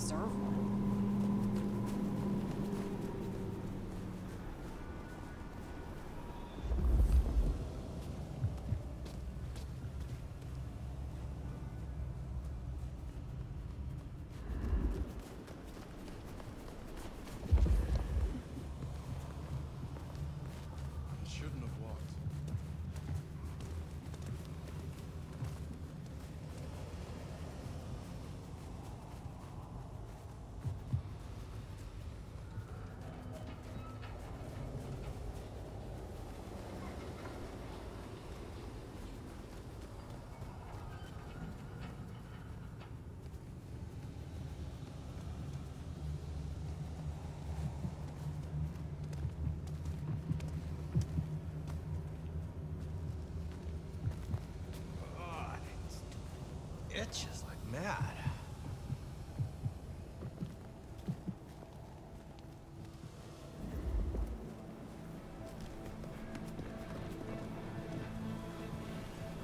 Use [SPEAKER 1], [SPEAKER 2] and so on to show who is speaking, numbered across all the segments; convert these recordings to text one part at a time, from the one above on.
[SPEAKER 1] deserve one.
[SPEAKER 2] Shouldn't have walked. Itches like mad.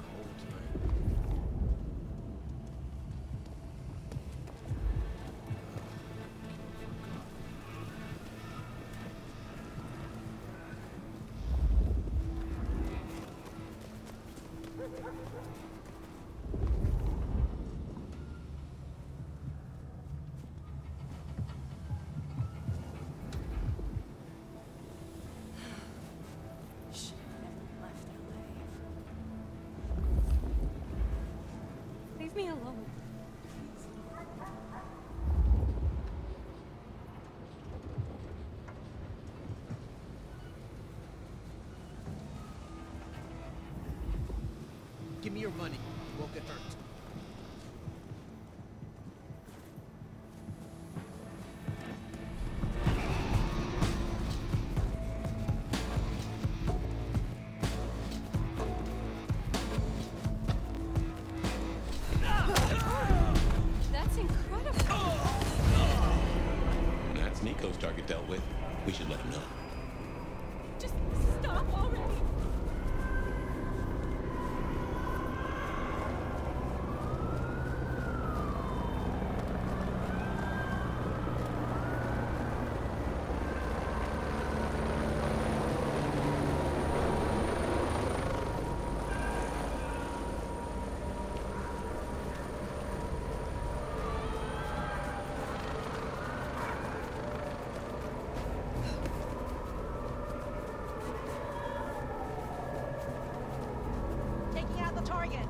[SPEAKER 2] Cold tonight.
[SPEAKER 1] Should've never left LA. Leave me alone.
[SPEAKER 3] Give me your money. You won't get hurt.
[SPEAKER 1] That's incredible.
[SPEAKER 4] That's Nico's target dealt with. We should let him know.
[SPEAKER 1] Just stop already.
[SPEAKER 5] Taking out the target.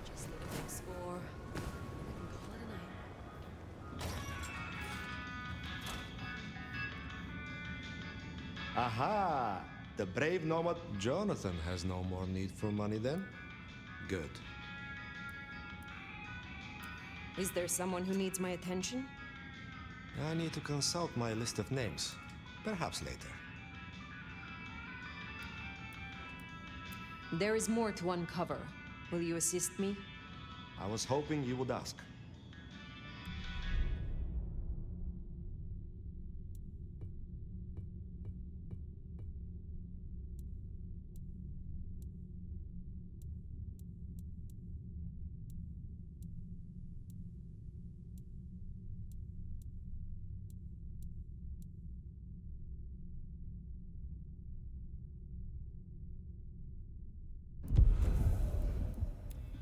[SPEAKER 1] Just need a big score. I can call it a night.
[SPEAKER 2] Aha! The brave nomad Jonathan has no more need for money then? Good.
[SPEAKER 1] Is there someone who needs my attention?
[SPEAKER 2] I need to consult my list of names. Perhaps later.
[SPEAKER 1] There is more to uncover. Will you assist me?
[SPEAKER 2] I was hoping you would ask.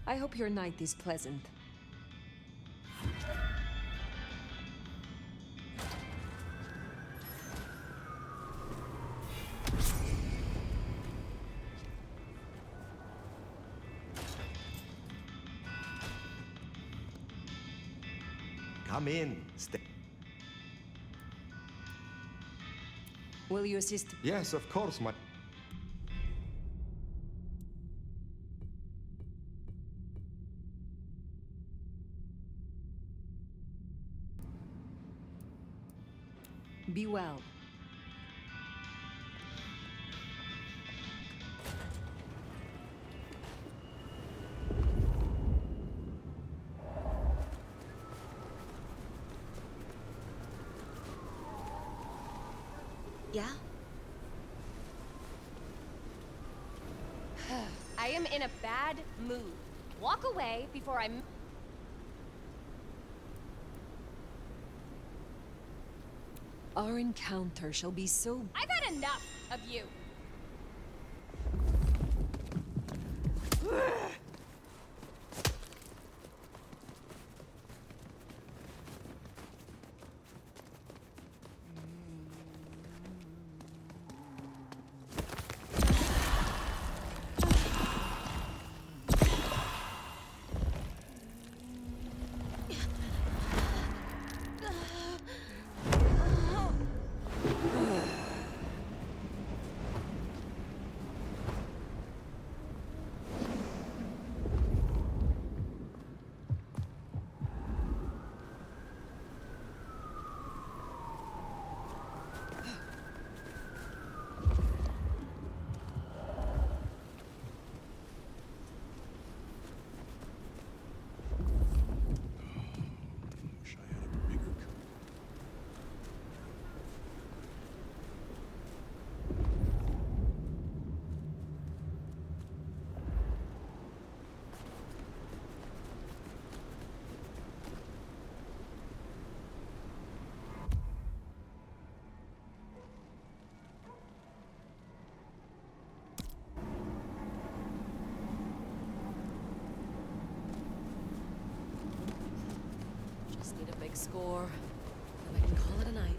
[SPEAKER 6] I hope your night is pleasant.
[SPEAKER 2] Come in.
[SPEAKER 6] Will you assist?
[SPEAKER 2] Yes, of course, my...
[SPEAKER 6] Be well.
[SPEAKER 1] Yeah?
[SPEAKER 7] I am in a bad mood. Walk away before I'm...
[SPEAKER 6] Our encounter shall be so...
[SPEAKER 7] I've had enough of you.
[SPEAKER 4] Wish I had a bigger coat.
[SPEAKER 1] Just need a big score. Then I can call it a night.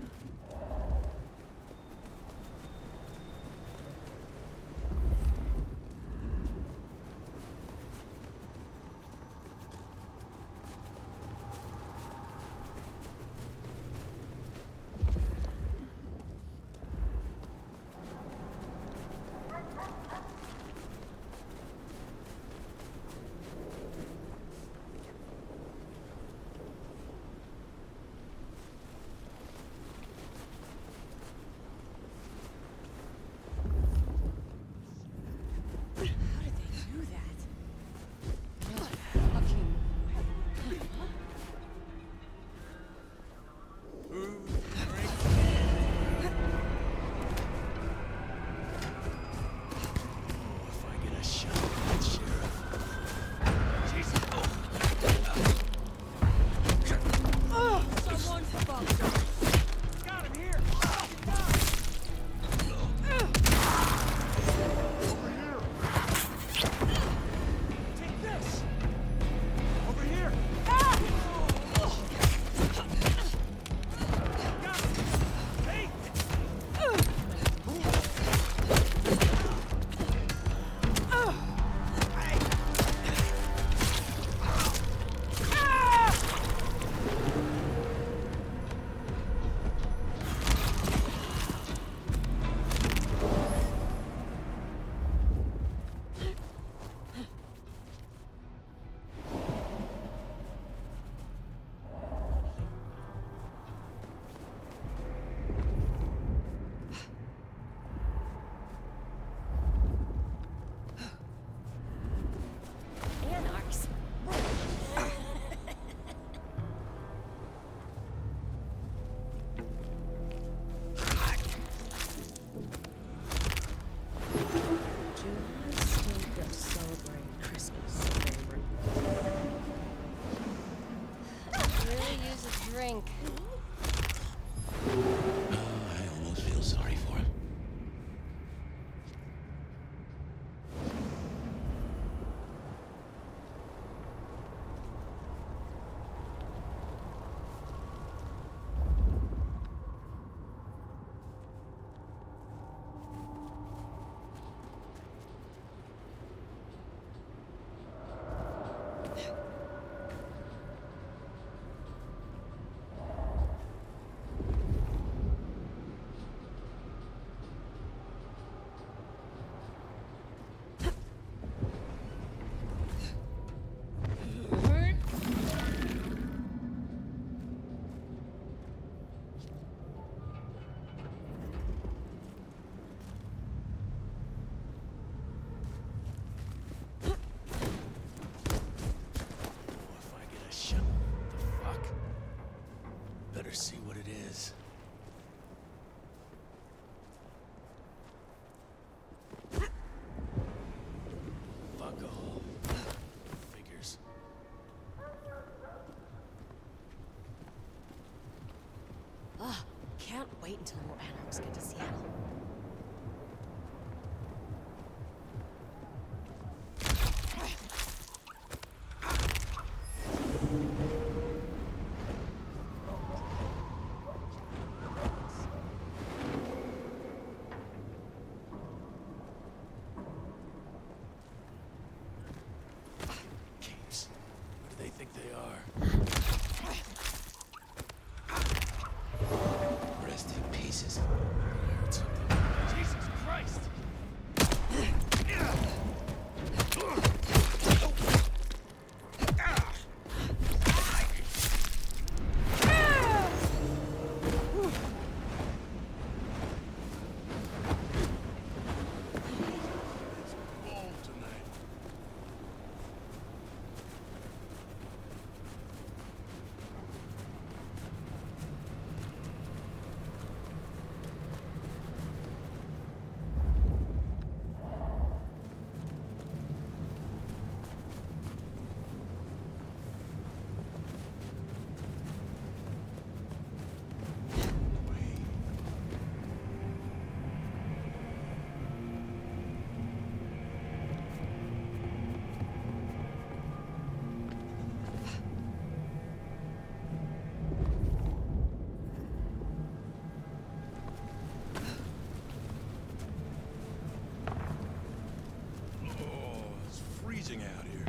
[SPEAKER 4] glitching out here.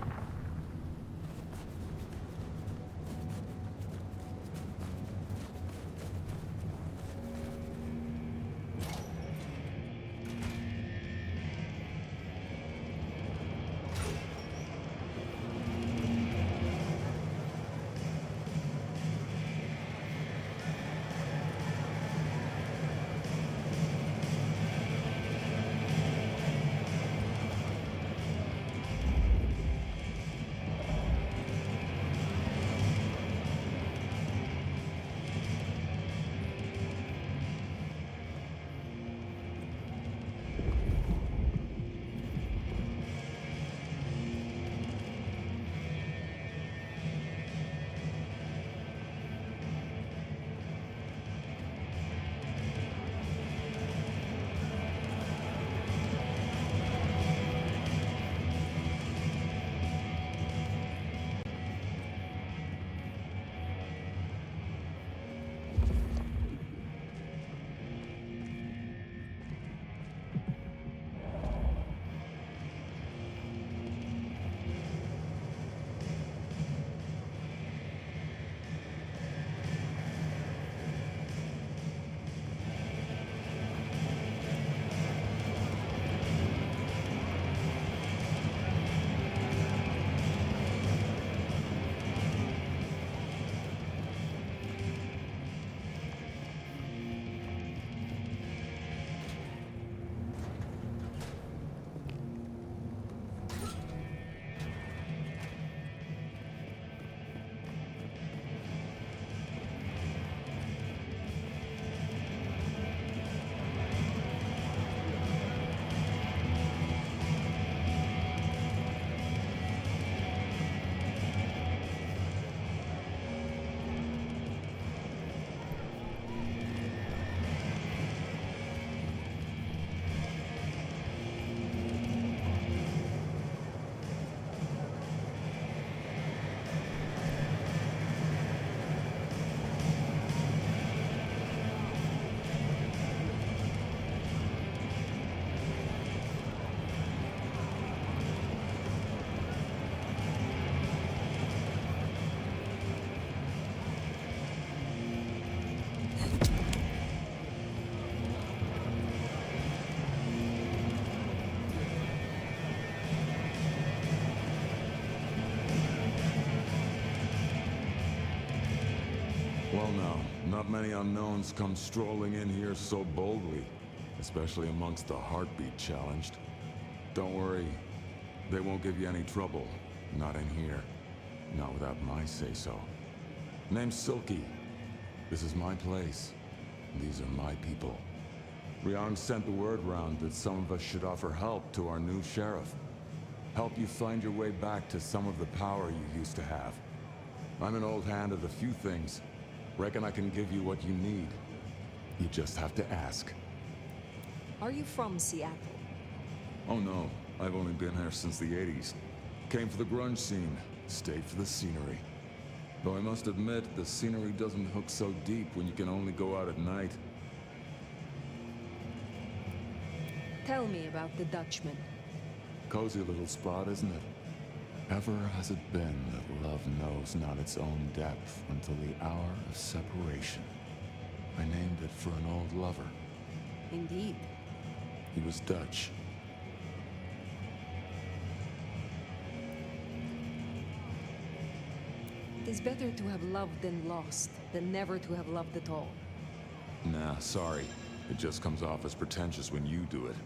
[SPEAKER 8] Well now, not many unknowns come strolling in here so boldly, especially amongst the heartbeat challenged. Don't worry, they won't give you any trouble. Not in here. Not without my say-so. Name's Silky. This is my place. These are my people. Riarn sent the word round that some of us should offer help to our new sheriff. Help you find your way back to some of the power you used to have. I'm an old hand at a few things. Reckon I can give you what you need. You just have to ask.
[SPEAKER 6] Are you from Seattle?
[SPEAKER 8] Oh no, I've only been here since the 80s. Came for the grunge scene, stayed for the scenery. Though I must admit, the scenery doesn't hook so deep when you can only go out at night.
[SPEAKER 6] Tell me about the Dutchman.
[SPEAKER 8] Cozy little spot, isn't it? Ever has it been that love knows not its own depth until the hour of separation. I named it for an old lover.
[SPEAKER 6] Indeed.
[SPEAKER 8] He was Dutch.
[SPEAKER 6] It is better to have loved and lost than never to have loved at all.
[SPEAKER 8] Nah, sorry. It just comes off as pretentious when you do it.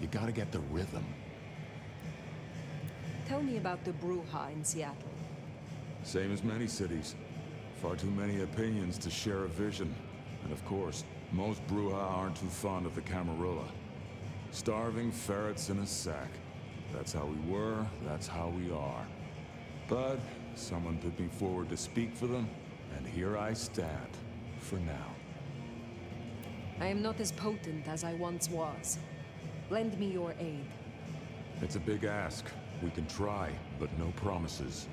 [SPEAKER 8] You gotta get the rhythm.
[SPEAKER 6] Tell me about the Bruja in Seattle.
[SPEAKER 8] Same as many cities. Far too many opinions to share a vision. And of course, most Bruja aren't too fond of the Camarilla. Starving ferrets in a sack. That's how we were, that's how we are. But someone put me forward to speak for them, and here I stand, for now.
[SPEAKER 6] I am not as potent as I once was. Lend me your aid.
[SPEAKER 8] It's a big ask. We can try, but no promises.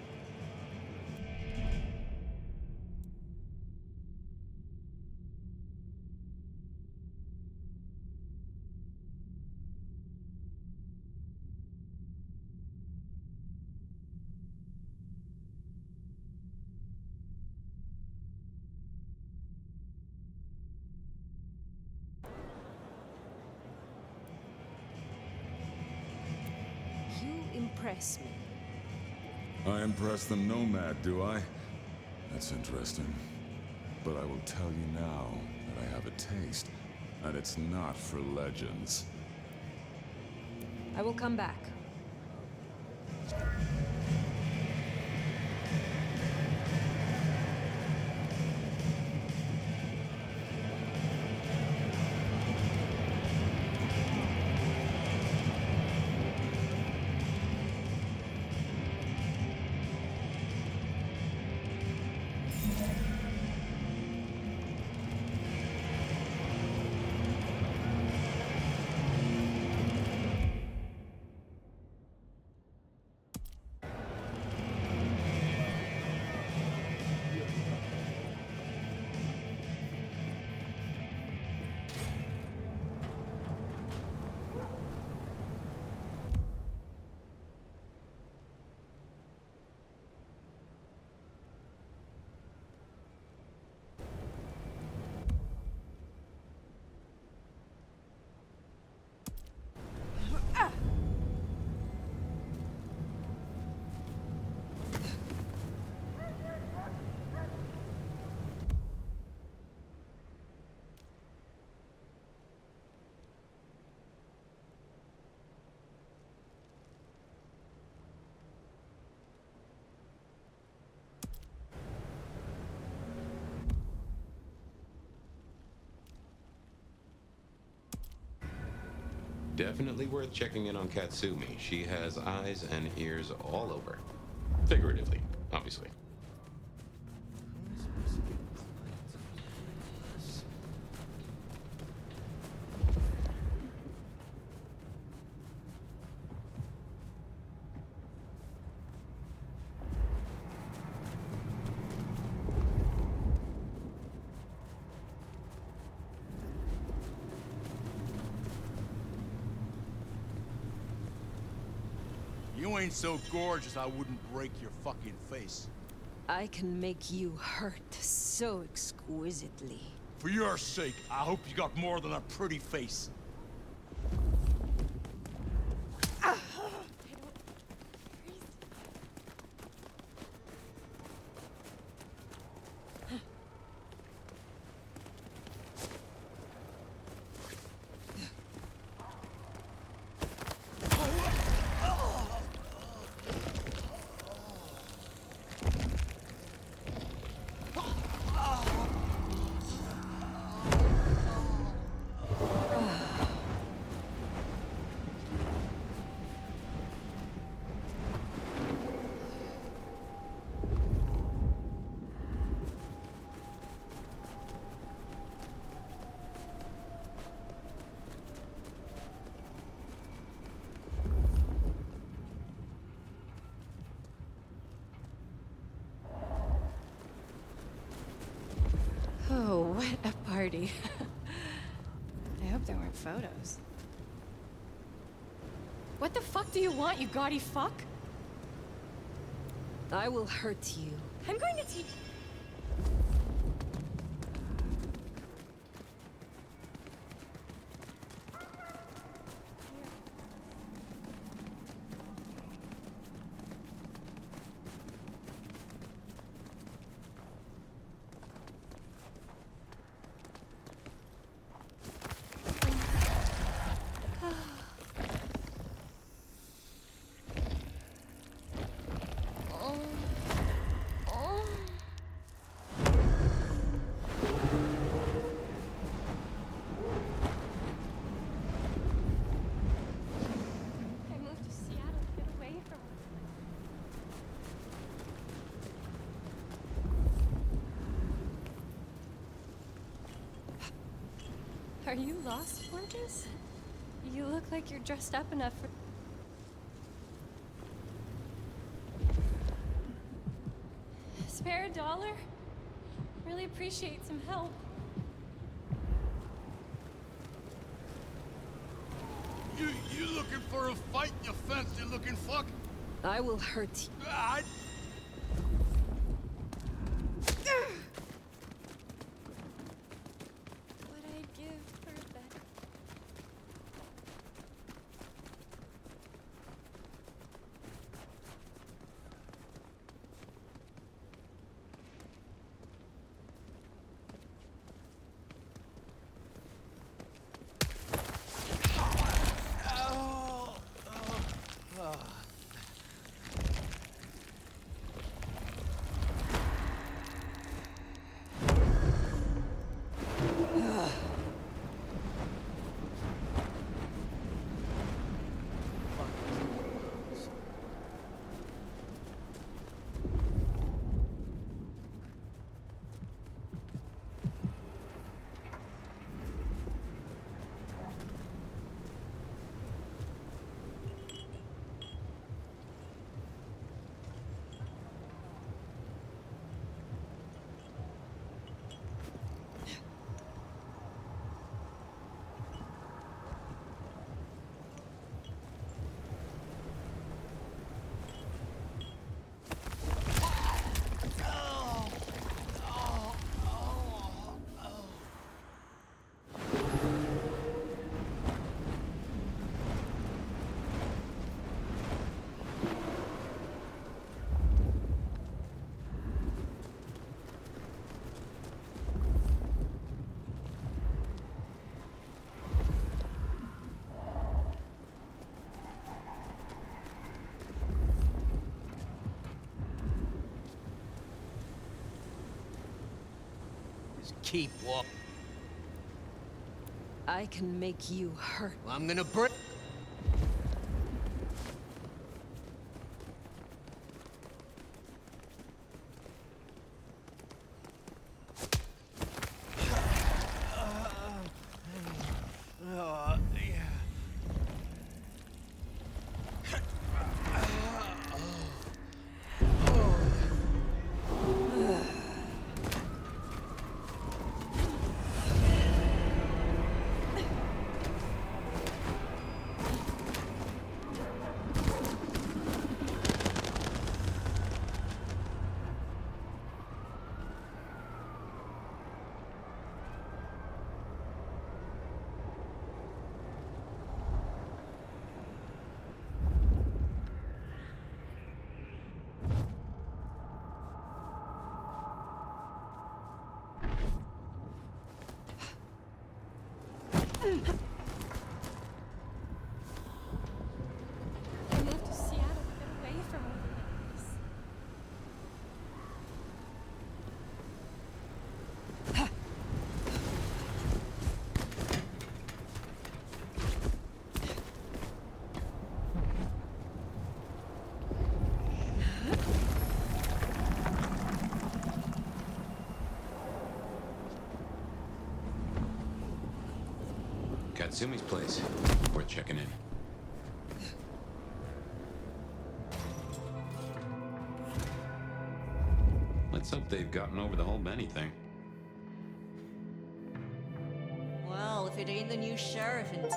[SPEAKER 6] impress me.
[SPEAKER 8] I impress the nomad, do I? That's interesting. But I will tell you now that I have a taste, and it's not for legends.
[SPEAKER 6] I will come back.
[SPEAKER 9] Definitely worth checking in on Katsumi. She has eyes and ears all over. Figuratively, obviously.
[SPEAKER 4] You ain't so gorgeous I wouldn't break your fucking face.
[SPEAKER 6] I can make you hurt so exquisitely.
[SPEAKER 4] For your sake, I hope you got more than a pretty face.
[SPEAKER 1] Oh, what a party. I hope there weren't photos. What the fuck do you want, you gaudy fuck?
[SPEAKER 6] I will hurt you.
[SPEAKER 1] I'm going to teach. Are you lost, Marcus? You look like you're dressed up enough for... Spare a dollar? Really appreciate some help.
[SPEAKER 4] You looking for a fight, you fancy-looking fuck?
[SPEAKER 6] I will hurt you.
[SPEAKER 1] What I'd give for that.
[SPEAKER 3] Just keep walking.
[SPEAKER 6] I can make you hurt.
[SPEAKER 3] I'm gonna break.
[SPEAKER 1] I moved to Seattle to get away from all this.
[SPEAKER 9] Katsumi's place. Worth checking in. Let's hope they've gotten over the whole Benny thing.
[SPEAKER 5] Well, if it ain't the new sheriff in...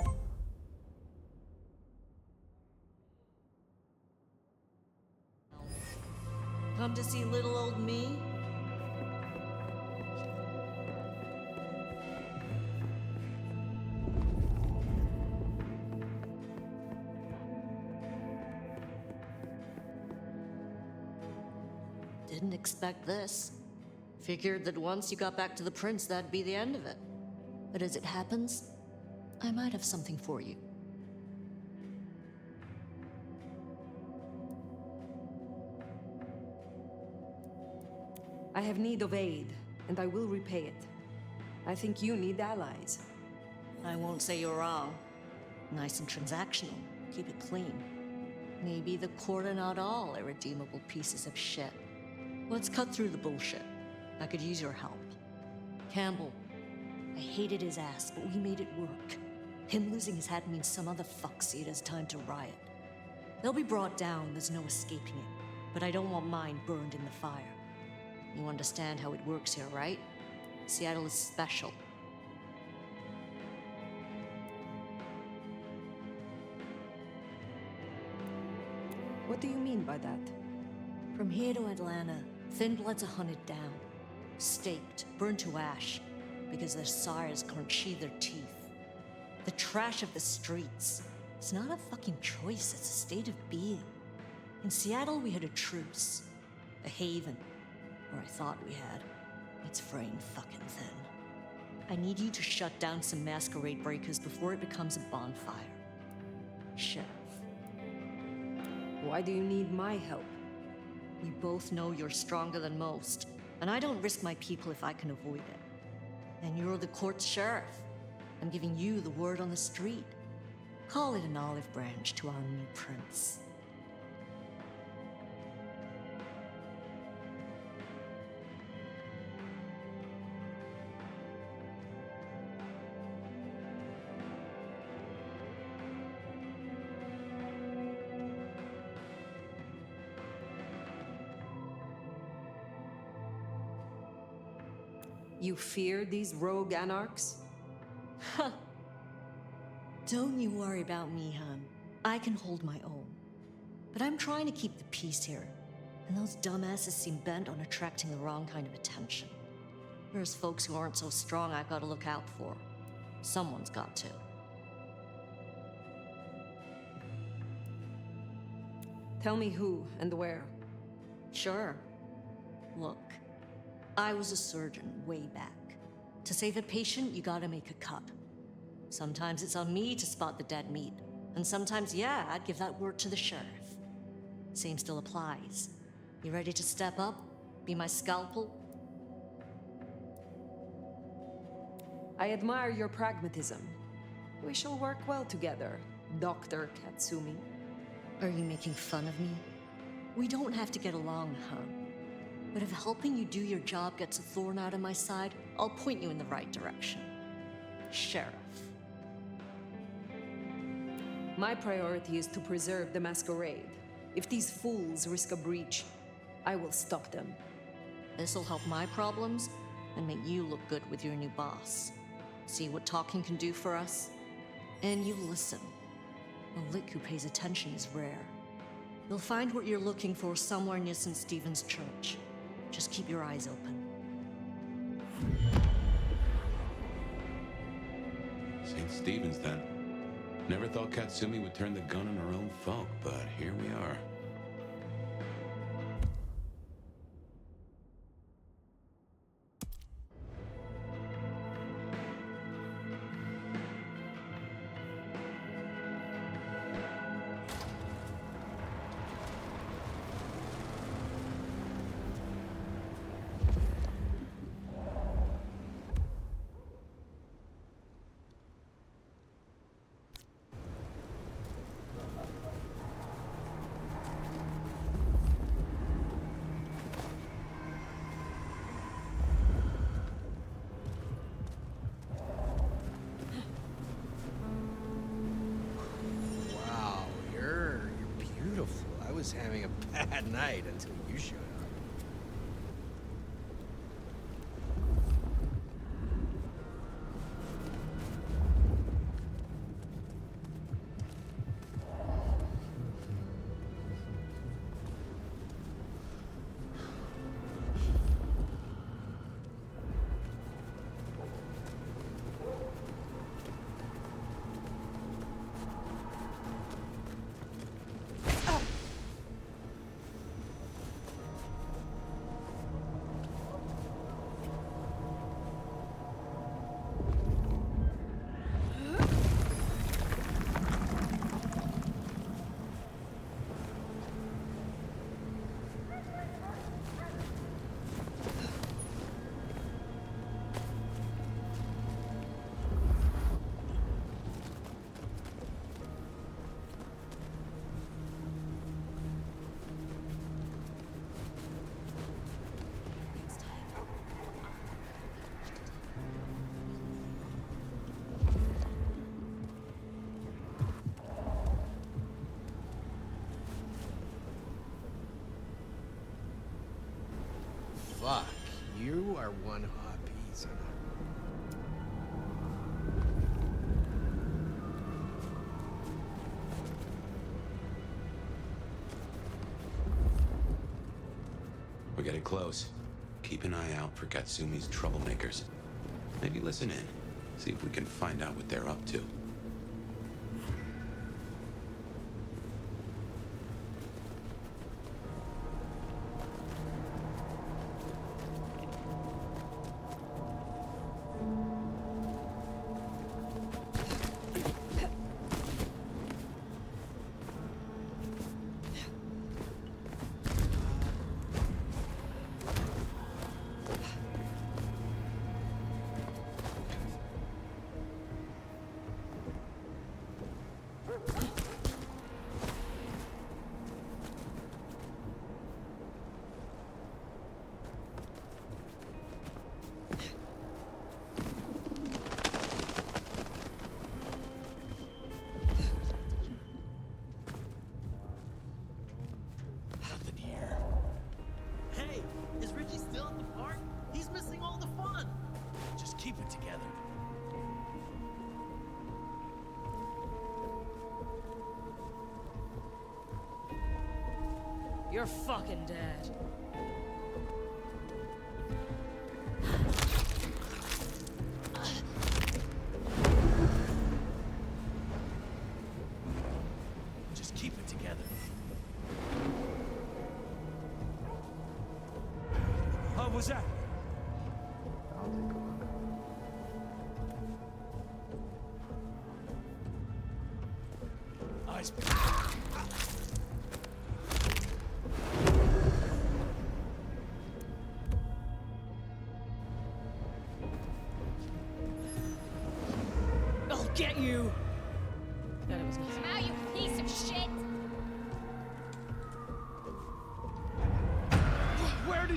[SPEAKER 5] Come to see little old me? Didn't expect this. Figured that once you got back to the prince, that'd be the end of it. But as it happens, I might have something for you.
[SPEAKER 6] I have need of aid, and I will repay it. I think you need allies.
[SPEAKER 5] I won't say you're wrong. Nice and transactional. Keep it clean. Maybe the court are not all irredeemable pieces of shit. Let's cut through the bullshit. I could use your help. Campbell, I hated his ass, but we made it work. Him losing his head means some other fuck see it as time to riot. They'll be brought down, there's no escaping it. But I don't want mine burned in the fire. You understand how it works here, right? Seattle is special.
[SPEAKER 6] What do you mean by that?
[SPEAKER 5] From here to Atlanta, thin bloods are hunted down, staked, burned to ash, because their sires can't sheathe their teeth. The trash of the streets. It's not a fucking choice, it's a state of being. In Seattle, we had a truce. A haven. Or I thought we had. It's fraying fucking thin. I need you to shut down some masquerade breakers before it becomes a bonfire. Sheriff.
[SPEAKER 6] Why do you need my help?
[SPEAKER 5] We both know you're stronger than most, and I don't risk my people if I can avoid it. And you're the court's sheriff. I'm giving you the word on the street. Call it an olive branch to our new prince.
[SPEAKER 6] You fear these rogue anarchs?
[SPEAKER 5] Huh. Don't you worry about me, hon. I can hold my own. But I'm trying to keep the peace here, and those dumbasses seem bent on attracting the wrong kind of attention. There's folks who aren't so strong I've got to look out for. Someone's got to.
[SPEAKER 6] Tell me who and where.
[SPEAKER 5] Sure. Look, I was a surgeon way back. To save a patient, you gotta make a cut. Sometimes it's on me to spot the dead meat, and sometimes, yeah, I'd give that word to the sheriff. Same still applies. You ready to step up? Be my scalpel?
[SPEAKER 6] I admire your pragmatism. We shall work well together, Dr. Katsumi.
[SPEAKER 5] Are you making fun of me? We don't have to get along, huh? But if helping you do your job gets a thorn out of my side, I'll point you in the right direction. Sheriff.
[SPEAKER 6] My priority is to preserve the masquerade. If these fools risk a breach, I will stop them.
[SPEAKER 5] This'll help my problems and make you look good with your new boss. See what talking can do for us? And you listen. A lick who pays attention is rare. You'll find what you're looking for somewhere near St. Stephen's Church. Just keep your eyes open.
[SPEAKER 9] St. Stephen's, then. Never thought Katsumi would turn the gun on her own folk, but here we are.
[SPEAKER 3] Wow, you're beautiful. I was having a bad night until you showed up. Fuck, you are one hot pizza.
[SPEAKER 9] We're getting close. Keep an eye out for Katsumi's troublemakers. Maybe listen in. See if we can find out what they're up to.
[SPEAKER 3] Nothing here. Hey, is Richie still at the park? He's missing all the fun. Just keep it together.
[SPEAKER 10] You're fucking dead.
[SPEAKER 3] Just keep it together.
[SPEAKER 4] What was that?
[SPEAKER 3] Eyes.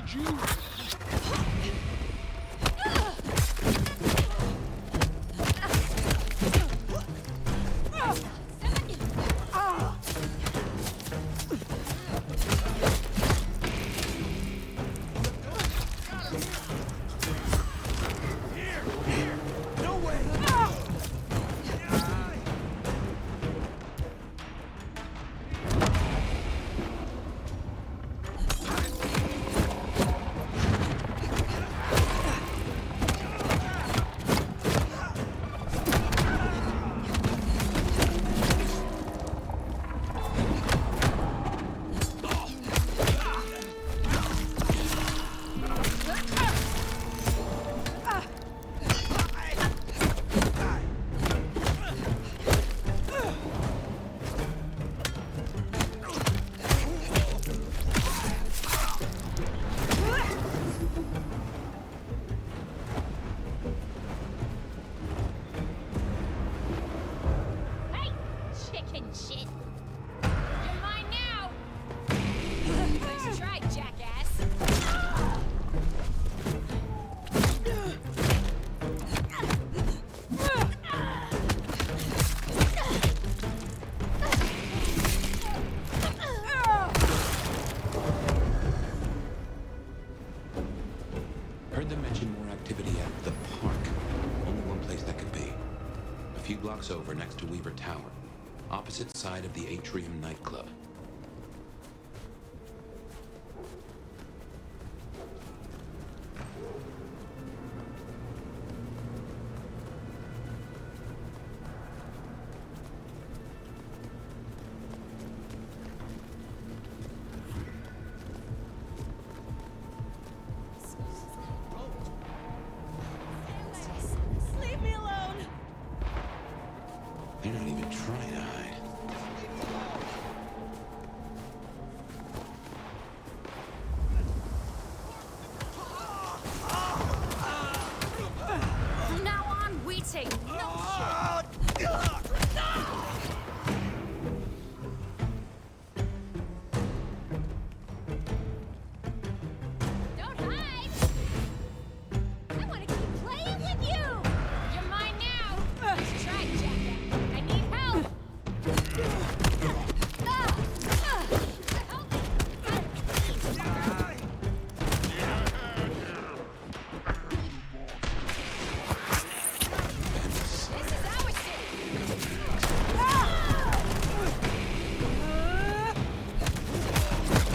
[SPEAKER 4] need you.
[SPEAKER 7] Hey, chicken shit. You're mine now. Nice try, jackass.
[SPEAKER 9] Heard them mention more activity at the park. Only one place that could be. A few blocks over next to Weaver Tower. Opposite side of the Atrium nightclub.
[SPEAKER 1] Leave me alone!
[SPEAKER 9] They're not even trying to hide.
[SPEAKER 7] From now on, we take no shit. Don't hide! I want to keep playing with you! You're mine now! Nice try, jackass. I need help! Help me! This is our city!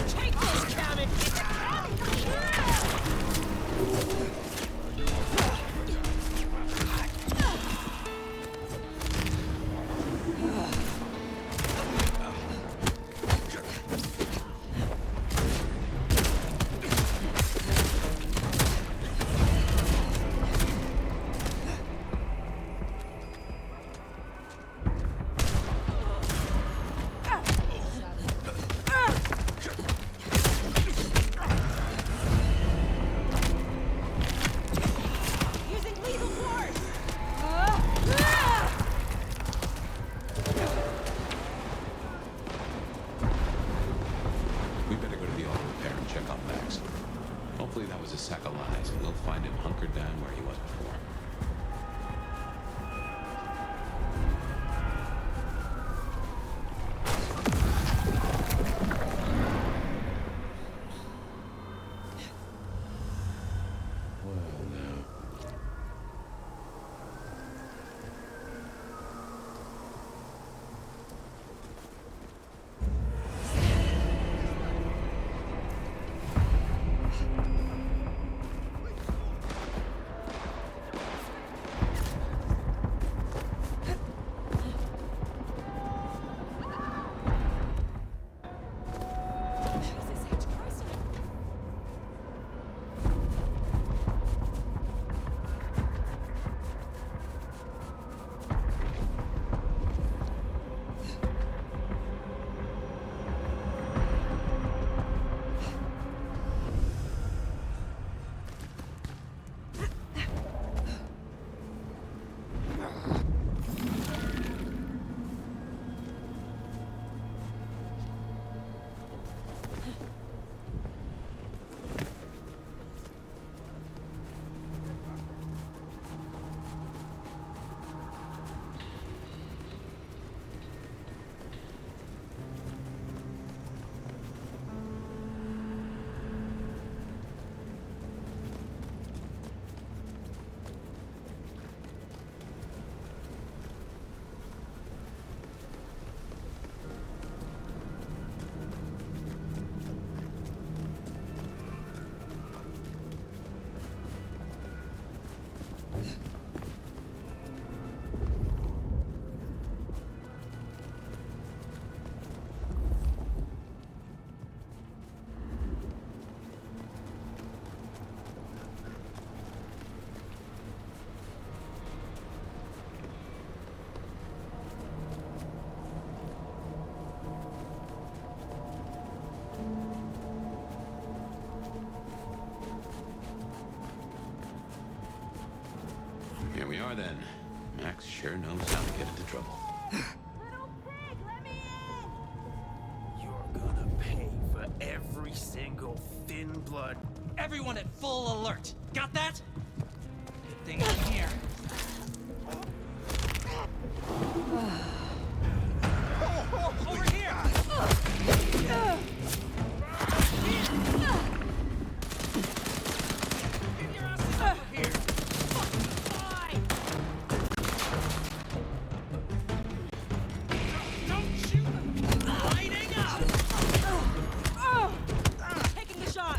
[SPEAKER 3] Take this, Cabin!
[SPEAKER 1] Using lethal force!
[SPEAKER 9] We better go to the auto repair and check on Max. Hopefully that was a sack of lies, and we'll find him hunkered down where he was before. Well, now. are then. Max sure knows how to get into trouble.
[SPEAKER 7] Little pig, let me in!
[SPEAKER 3] You're gonna pay for every single thin blood.
[SPEAKER 11] Everyone at full alert. Got that? Good thing I'm here. Over here! Get your asses over here! Don't shoot! Lighting up! Taking the shot!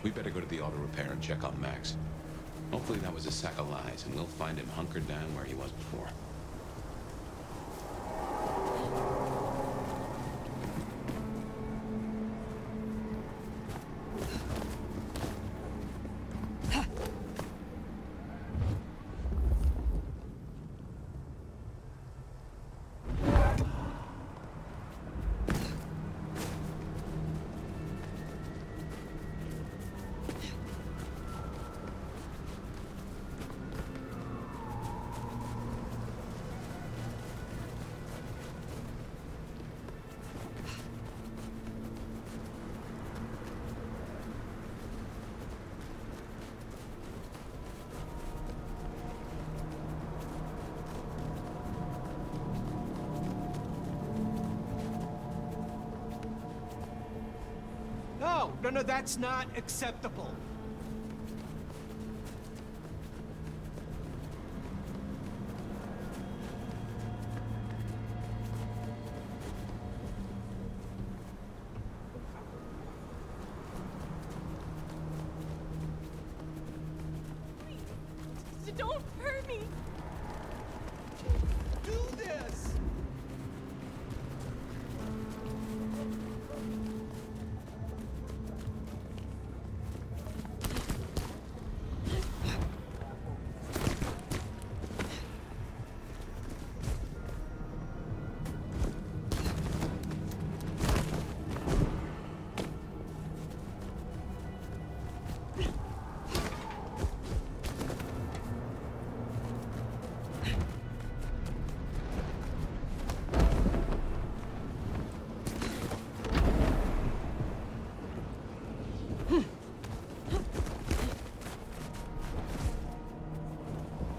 [SPEAKER 9] We better go to the auto repair and check on Max. Hopefully that was a sack of lies, and we'll find him hunkered down where he was before.
[SPEAKER 11] No, that's not acceptable.
[SPEAKER 1] Don't hurt me!
[SPEAKER 11] Do this!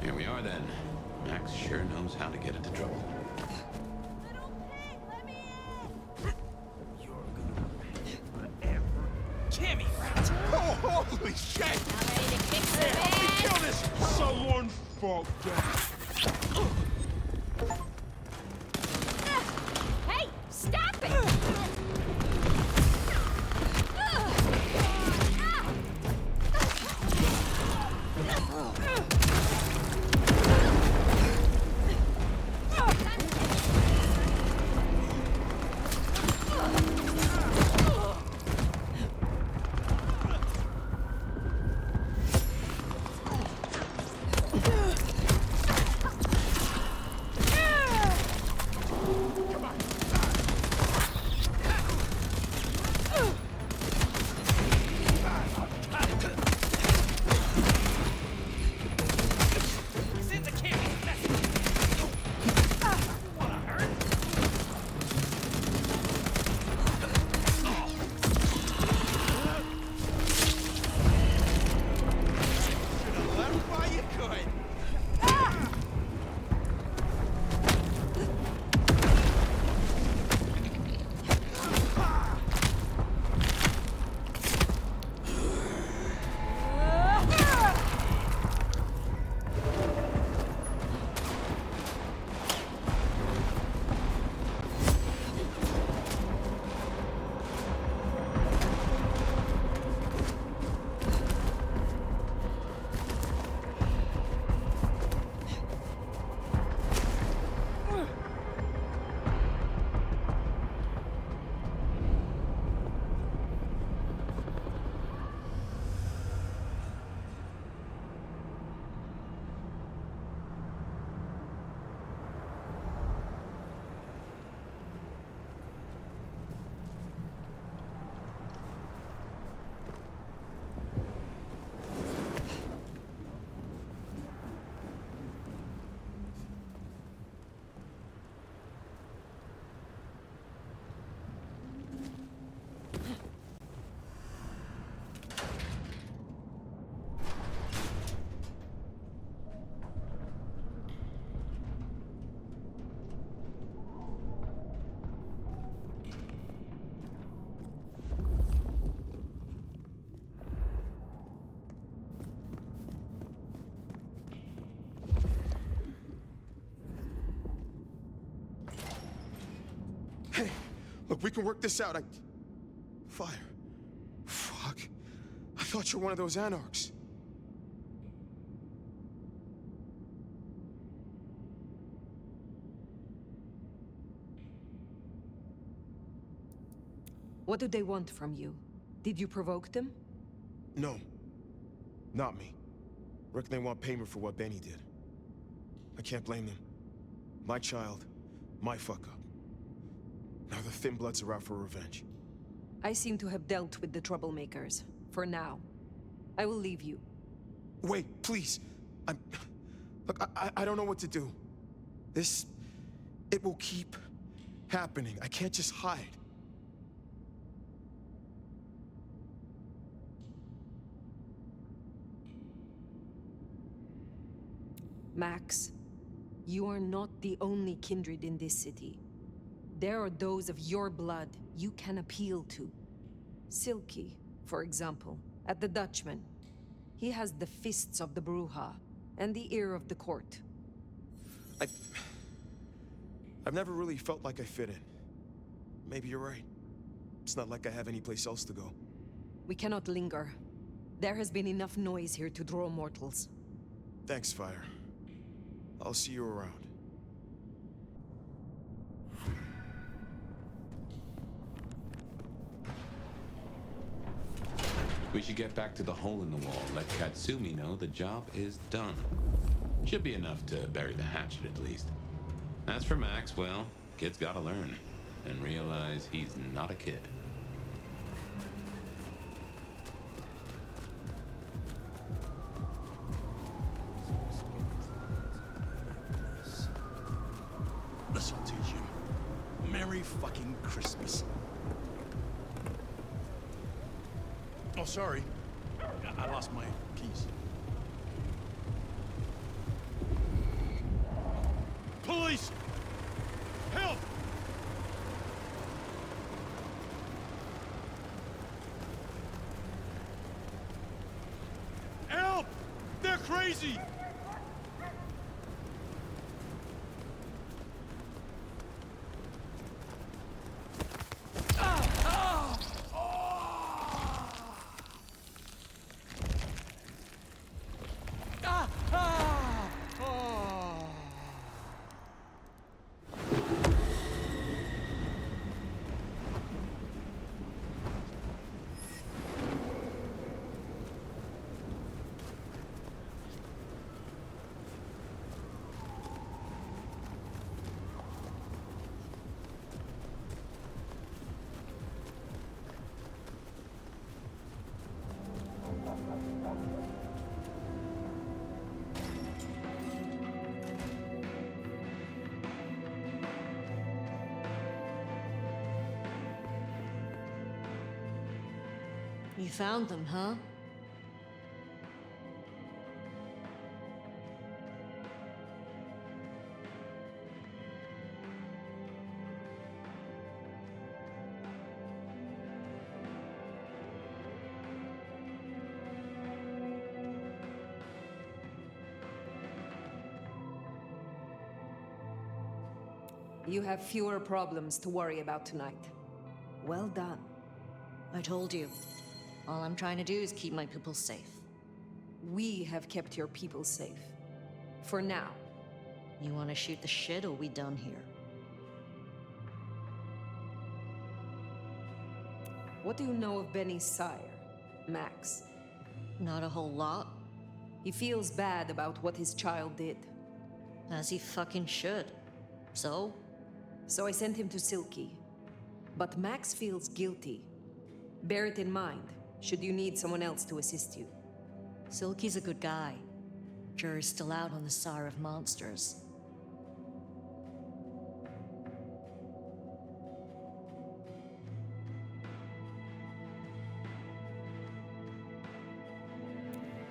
[SPEAKER 9] Here we are then. Max sure knows how to get into trouble.
[SPEAKER 7] Little pig, let me in!
[SPEAKER 3] You're gonna pay for every...
[SPEAKER 11] Cammy rat!
[SPEAKER 4] Oh, holy shit!
[SPEAKER 7] Now ready to kick some
[SPEAKER 4] Help me
[SPEAKER 7] ass?
[SPEAKER 4] kill this! Someone fucked up.
[SPEAKER 7] Hey, stop it!
[SPEAKER 12] Look, we can work this out. Fire. Fuck. I thought you were one of those anarchs.
[SPEAKER 6] What do they want from you? Did you provoke them?
[SPEAKER 12] No. Not me. Reckon they want payment for what Benny did. I can't blame them. My child, my fuck-up. Now the Thin Bloods are out for revenge.
[SPEAKER 6] I seem to have dealt with the troublemakers. For now. I will leave you.
[SPEAKER 12] Wait, please. Look, I don't know what to do. It will keep happening. I can't just hide.
[SPEAKER 6] Max, you are not the only kindred in this city. There are those of your blood you can appeal to. Silky, for example, at the Dutchman. He has the fists of the Bruja and the ear of the court.
[SPEAKER 12] I've never really felt like I fit in. Maybe you're right. It's not like I have any place else to go.
[SPEAKER 6] We cannot linger. There has been enough noise here to draw mortals.
[SPEAKER 12] Thanks, Fire. I'll see you around.
[SPEAKER 9] We should get back to the hole in the wall. Let Katsumi know the job is done. Should be enough to bury the hatchet at least. As for Max, well, kid's gotta learn. And realize he's not a kid.
[SPEAKER 4] Listen to you. Merry fucking Christmas. Oh, sorry. I lost my keys. Police! Help! Help! They're crazy!
[SPEAKER 5] You found them, huh?
[SPEAKER 6] You have fewer problems to worry about tonight. Well done.
[SPEAKER 5] I told you. All I'm trying to do is keep my people safe.
[SPEAKER 6] We have kept your people safe. For now.
[SPEAKER 5] You want to shoot the shit, or we done here?
[SPEAKER 6] What do you know of Benny's sire, Max?
[SPEAKER 5] Not a whole lot.
[SPEAKER 6] He feels bad about what his child did.
[SPEAKER 5] As he fucking should. So?
[SPEAKER 6] So I sent him to Silky. But Max feels guilty. Bear it in mind, should you need someone else to assist you.
[SPEAKER 5] Silky's a good guy. Jury's still out on the sire of monsters.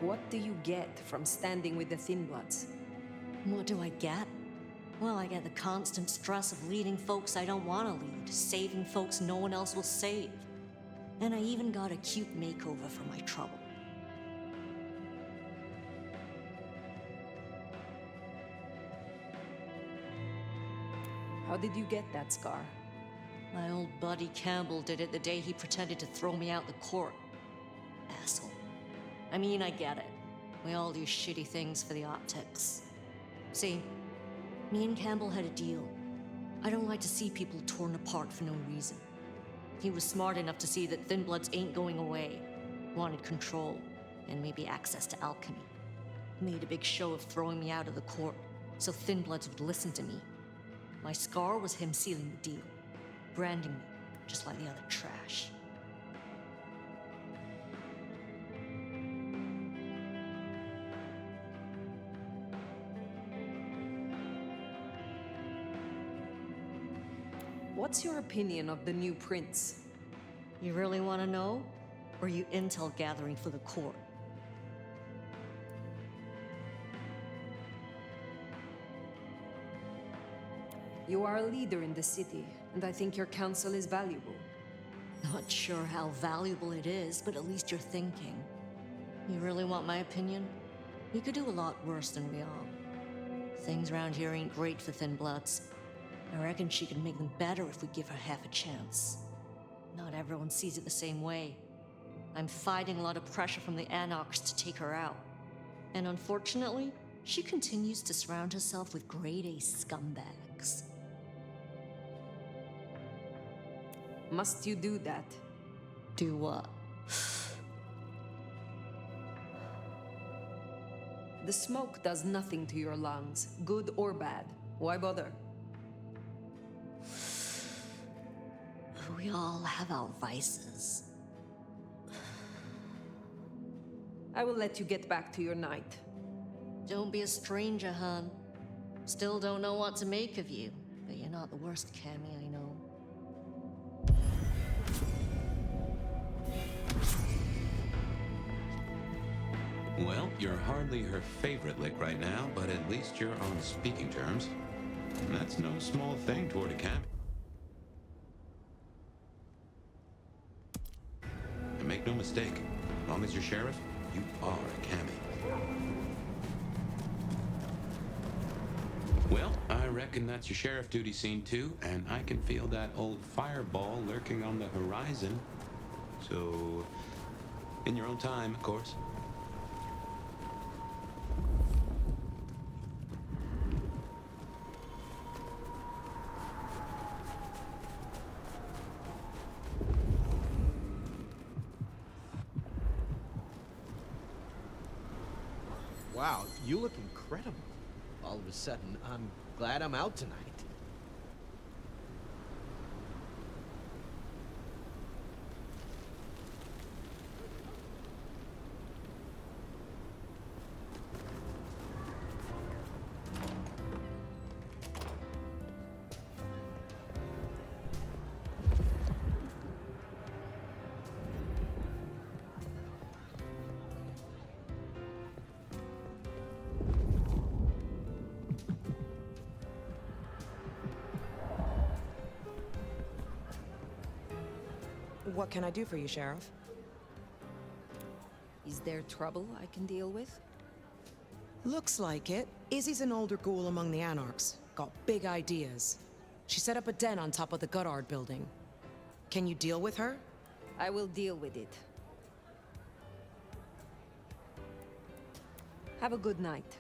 [SPEAKER 6] What do you get from standing with the Thin Bloods?
[SPEAKER 5] What do I get? Well, I get the constant stress of leading folks I don't want to lead, saving folks no one else will save. And I even got a cute makeover for my trouble.
[SPEAKER 6] How did you get that scar?
[SPEAKER 5] My old buddy Campbell did it the day he pretended to throw me out the court. Asshole. I mean, I get it. We all do shitty things for the optics. See, me and Campbell had a deal. I don't like to see people torn apart for no reason. He was smart enough to see that Thin Bloods ain't going away. Wanted control, and maybe access to alchemy. Made a big show of throwing me out of the court, so Thin Bloods would listen to me. My scar was him sealing the deal. Branding me, just like the other trash.
[SPEAKER 6] What's your opinion of the new prince?
[SPEAKER 5] You really want to know? Or are you intel gathering for the court?
[SPEAKER 6] You are a leader in the city, and I think your counsel is valuable.
[SPEAKER 5] Not sure how valuable it is, but at least you're thinking. You really want my opinion? We could do a lot worse than we are. Things around here ain't great for Thin Bloods. I reckon she could make them better if we give her half a chance. Not everyone sees it the same way. I'm fighting a lot of pressure from the Anarchs to take her out. And unfortunately, she continues to surround herself with grade A scumbags.
[SPEAKER 6] Must you do that?
[SPEAKER 5] Do what?
[SPEAKER 6] The smoke does nothing to your lungs, good or bad. Why bother?
[SPEAKER 5] We all have our vices.
[SPEAKER 6] I will let you get back to your night.
[SPEAKER 5] Don't be a stranger, hon. Still don't know what to make of you, but you're not the worst Cammy I know.
[SPEAKER 9] Well, you're hardly her favorite lick right now, but at least you're on speaking terms. And that's no small thing toward a camp. And make no mistake, as long as you're sheriff, you are a cammie. Well, I reckon that's your sheriff duty scene too, and I can feel that old fireball lurking on the horizon. So, in your own time, of course.
[SPEAKER 3] Wow, you look incredible. All of a sudden, I'm glad I'm out tonight.
[SPEAKER 13] What can I do for you, Sheriff?
[SPEAKER 6] Is there trouble I can deal with?
[SPEAKER 13] Looks like it. Izzy's an older ghoul among the Anarchs. Got big ideas. She set up a den on top of the Goddard building. Can you deal with her?
[SPEAKER 6] I will deal with it. Have a good night.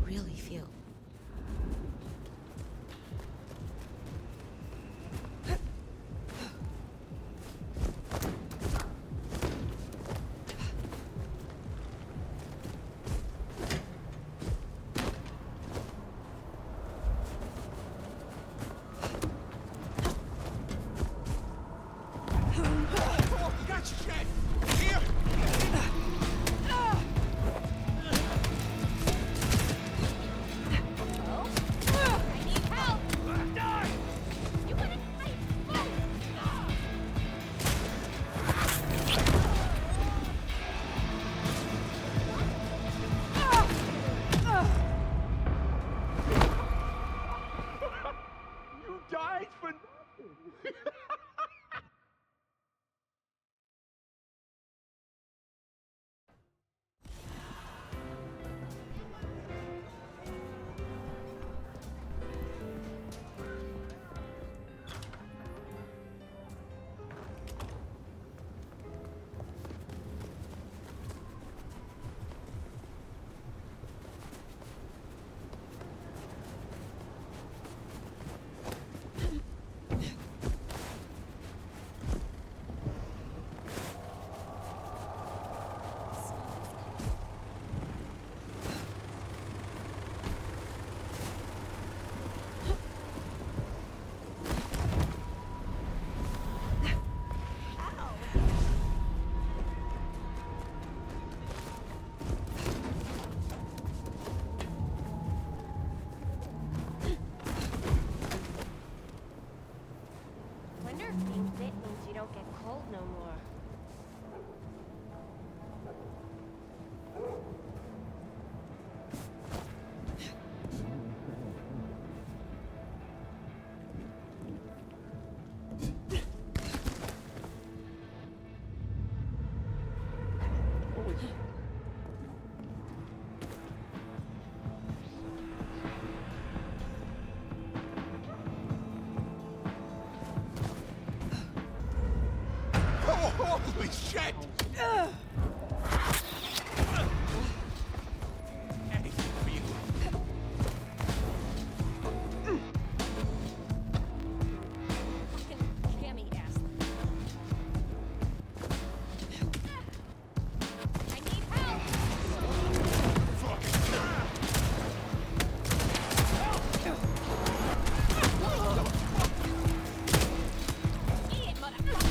[SPEAKER 5] really feel.
[SPEAKER 4] Gotcha, Chad! Here!
[SPEAKER 7] I need help! Die! You wanna fight?
[SPEAKER 4] You died for nothing!
[SPEAKER 14] Wonder if being bit means you don't get cold no more.
[SPEAKER 4] Oh, holy shit! Anything for you.
[SPEAKER 7] Fucking cammy ass. I need help! Eat it, motherfucker!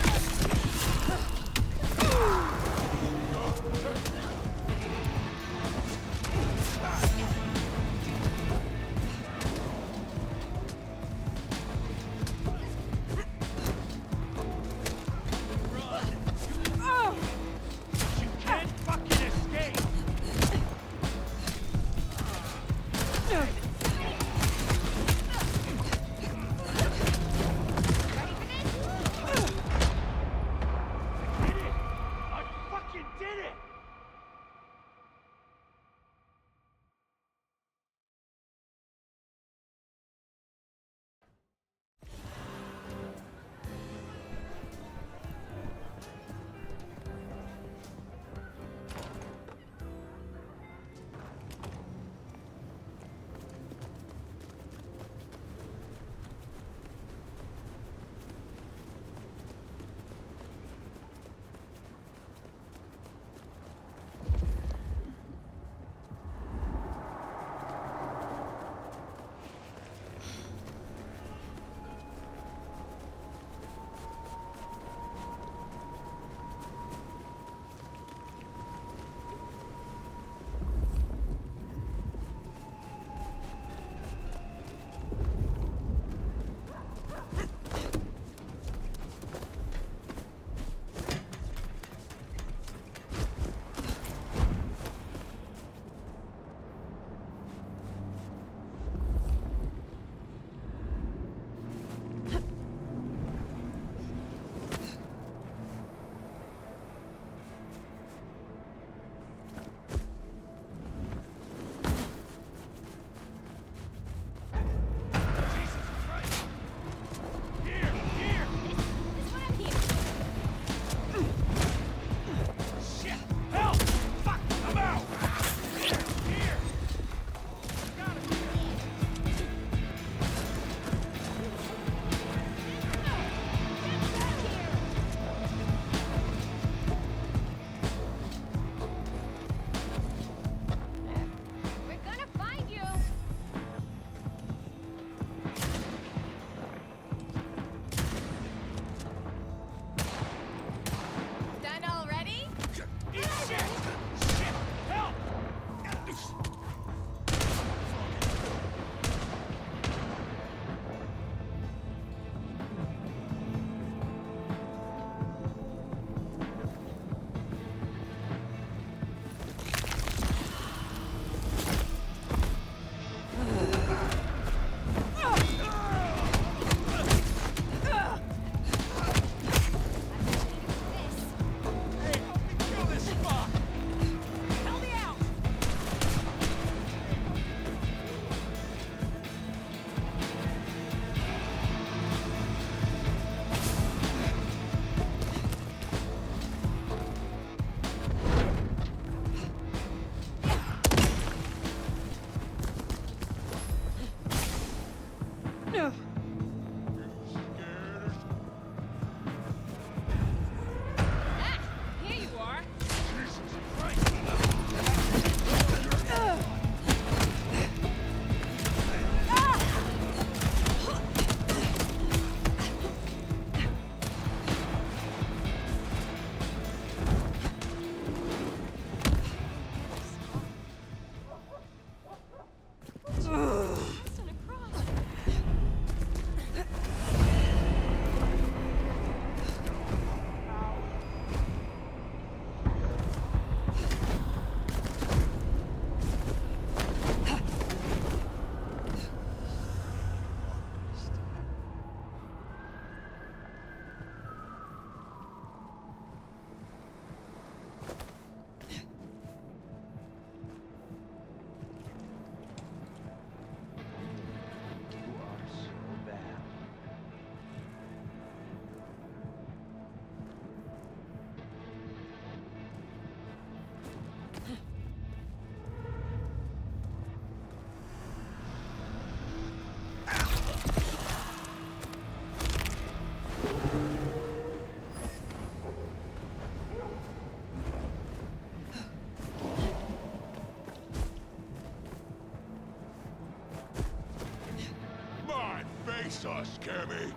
[SPEAKER 8] scare me.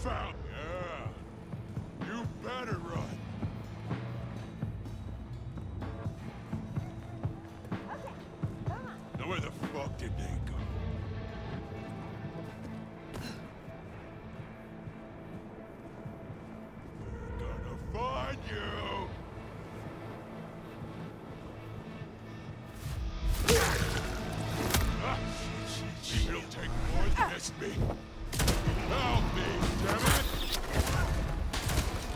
[SPEAKER 8] Found. Yeah. You better run. Now where the fuck did they go? We're gonna find you! Ah, it'll take more than this, me. Help me, damn it!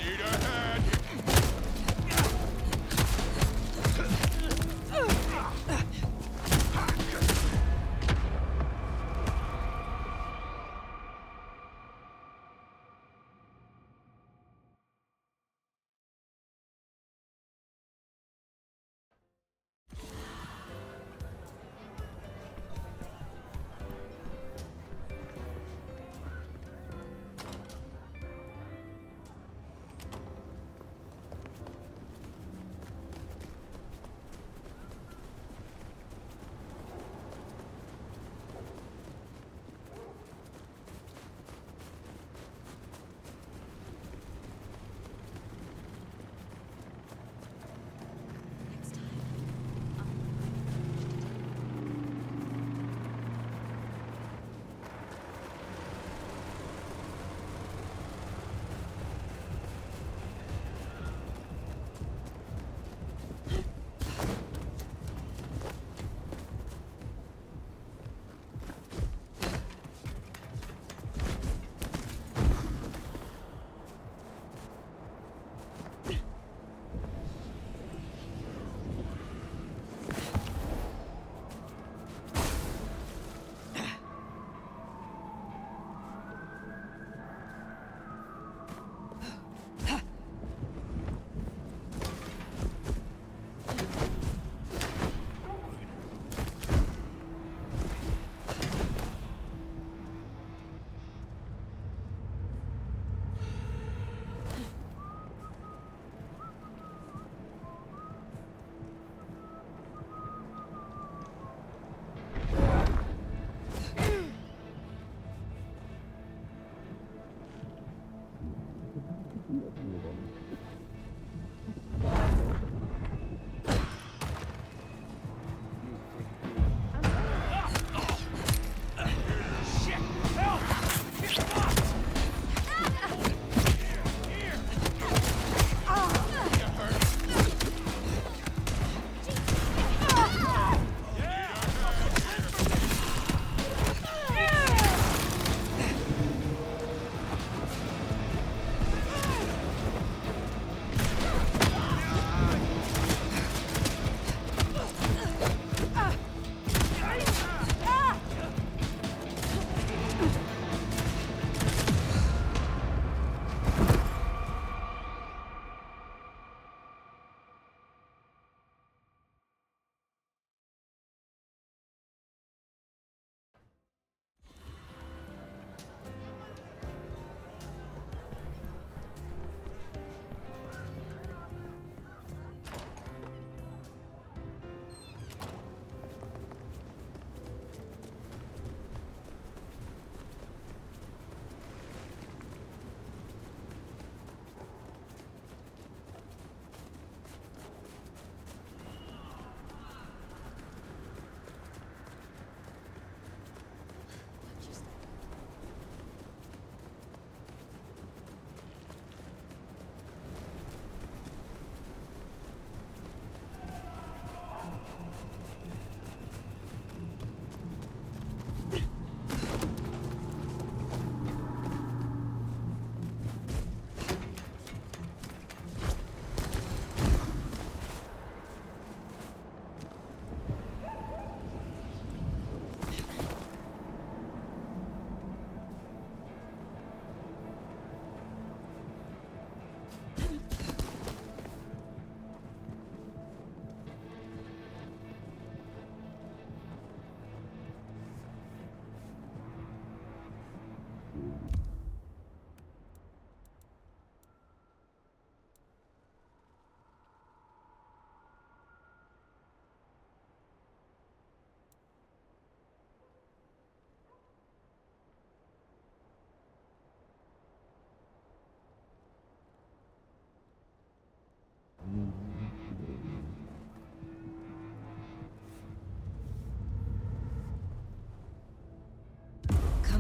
[SPEAKER 8] Need a hand!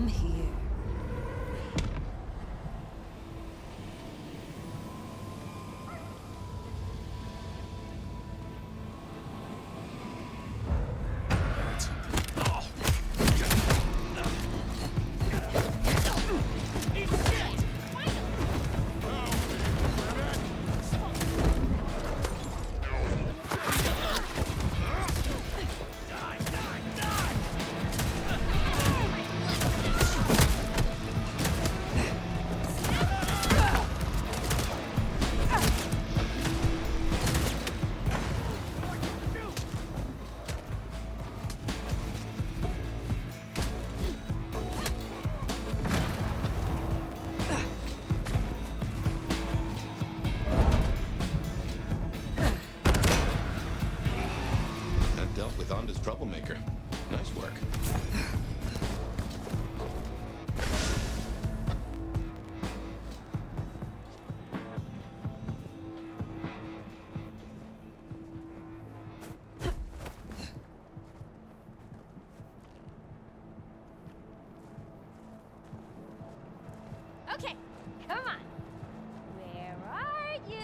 [SPEAKER 6] Come here.
[SPEAKER 9] Dealt with Onda's troublemaker. Nice work.
[SPEAKER 7] Okay, come on. Where are you?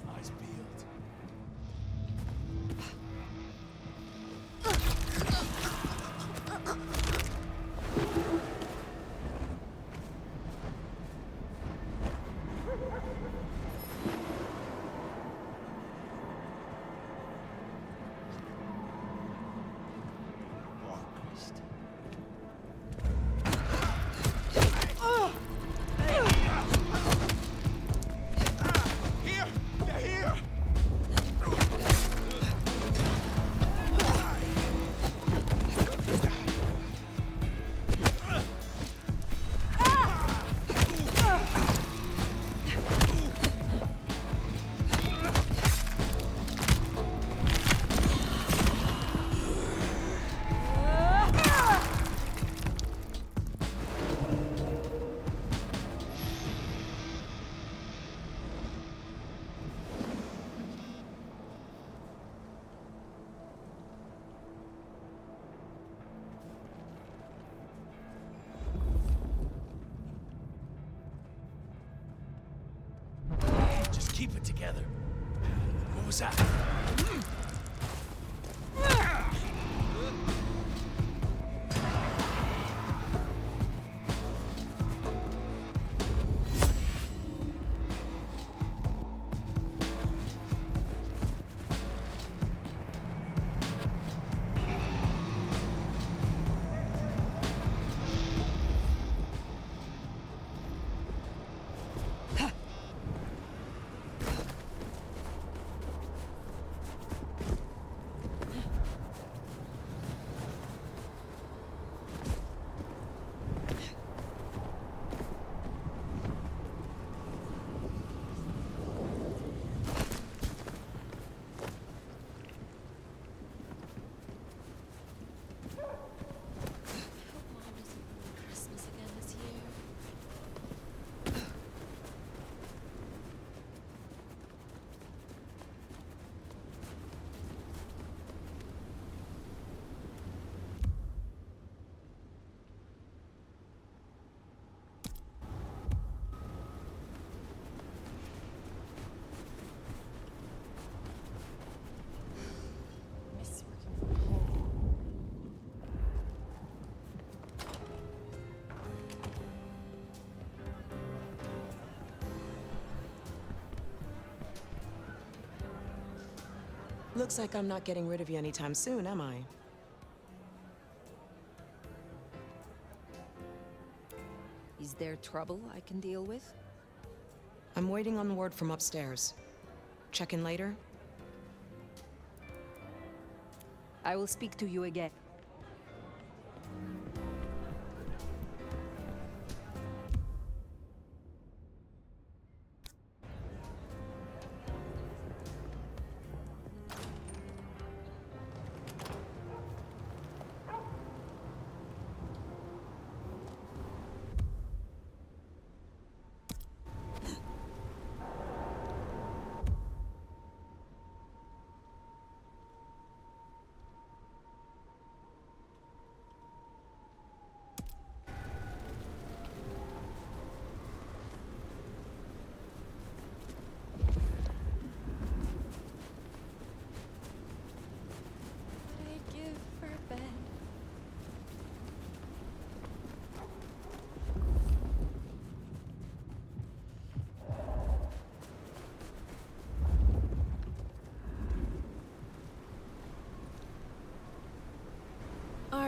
[SPEAKER 4] Nice build.
[SPEAKER 12] Here! They're here!
[SPEAKER 4] Just keep it together. What was that?
[SPEAKER 1] Christmas again this year. Miss working from home.
[SPEAKER 13] Looks like I'm not getting rid of you anytime soon, am I?
[SPEAKER 6] Is there trouble I can deal with?
[SPEAKER 13] I'm waiting on word from upstairs. Check in later?
[SPEAKER 6] I will speak to you again.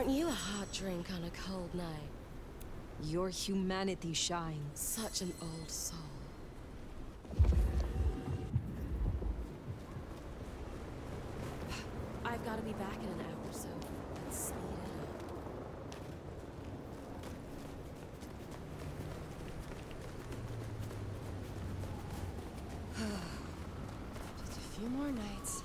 [SPEAKER 10] Aren't you a hot drink on a cold night?
[SPEAKER 6] Your humanity shines.
[SPEAKER 10] Such an old soul. I've got to be back in an hour, so let's speed it up. Just a few more nights.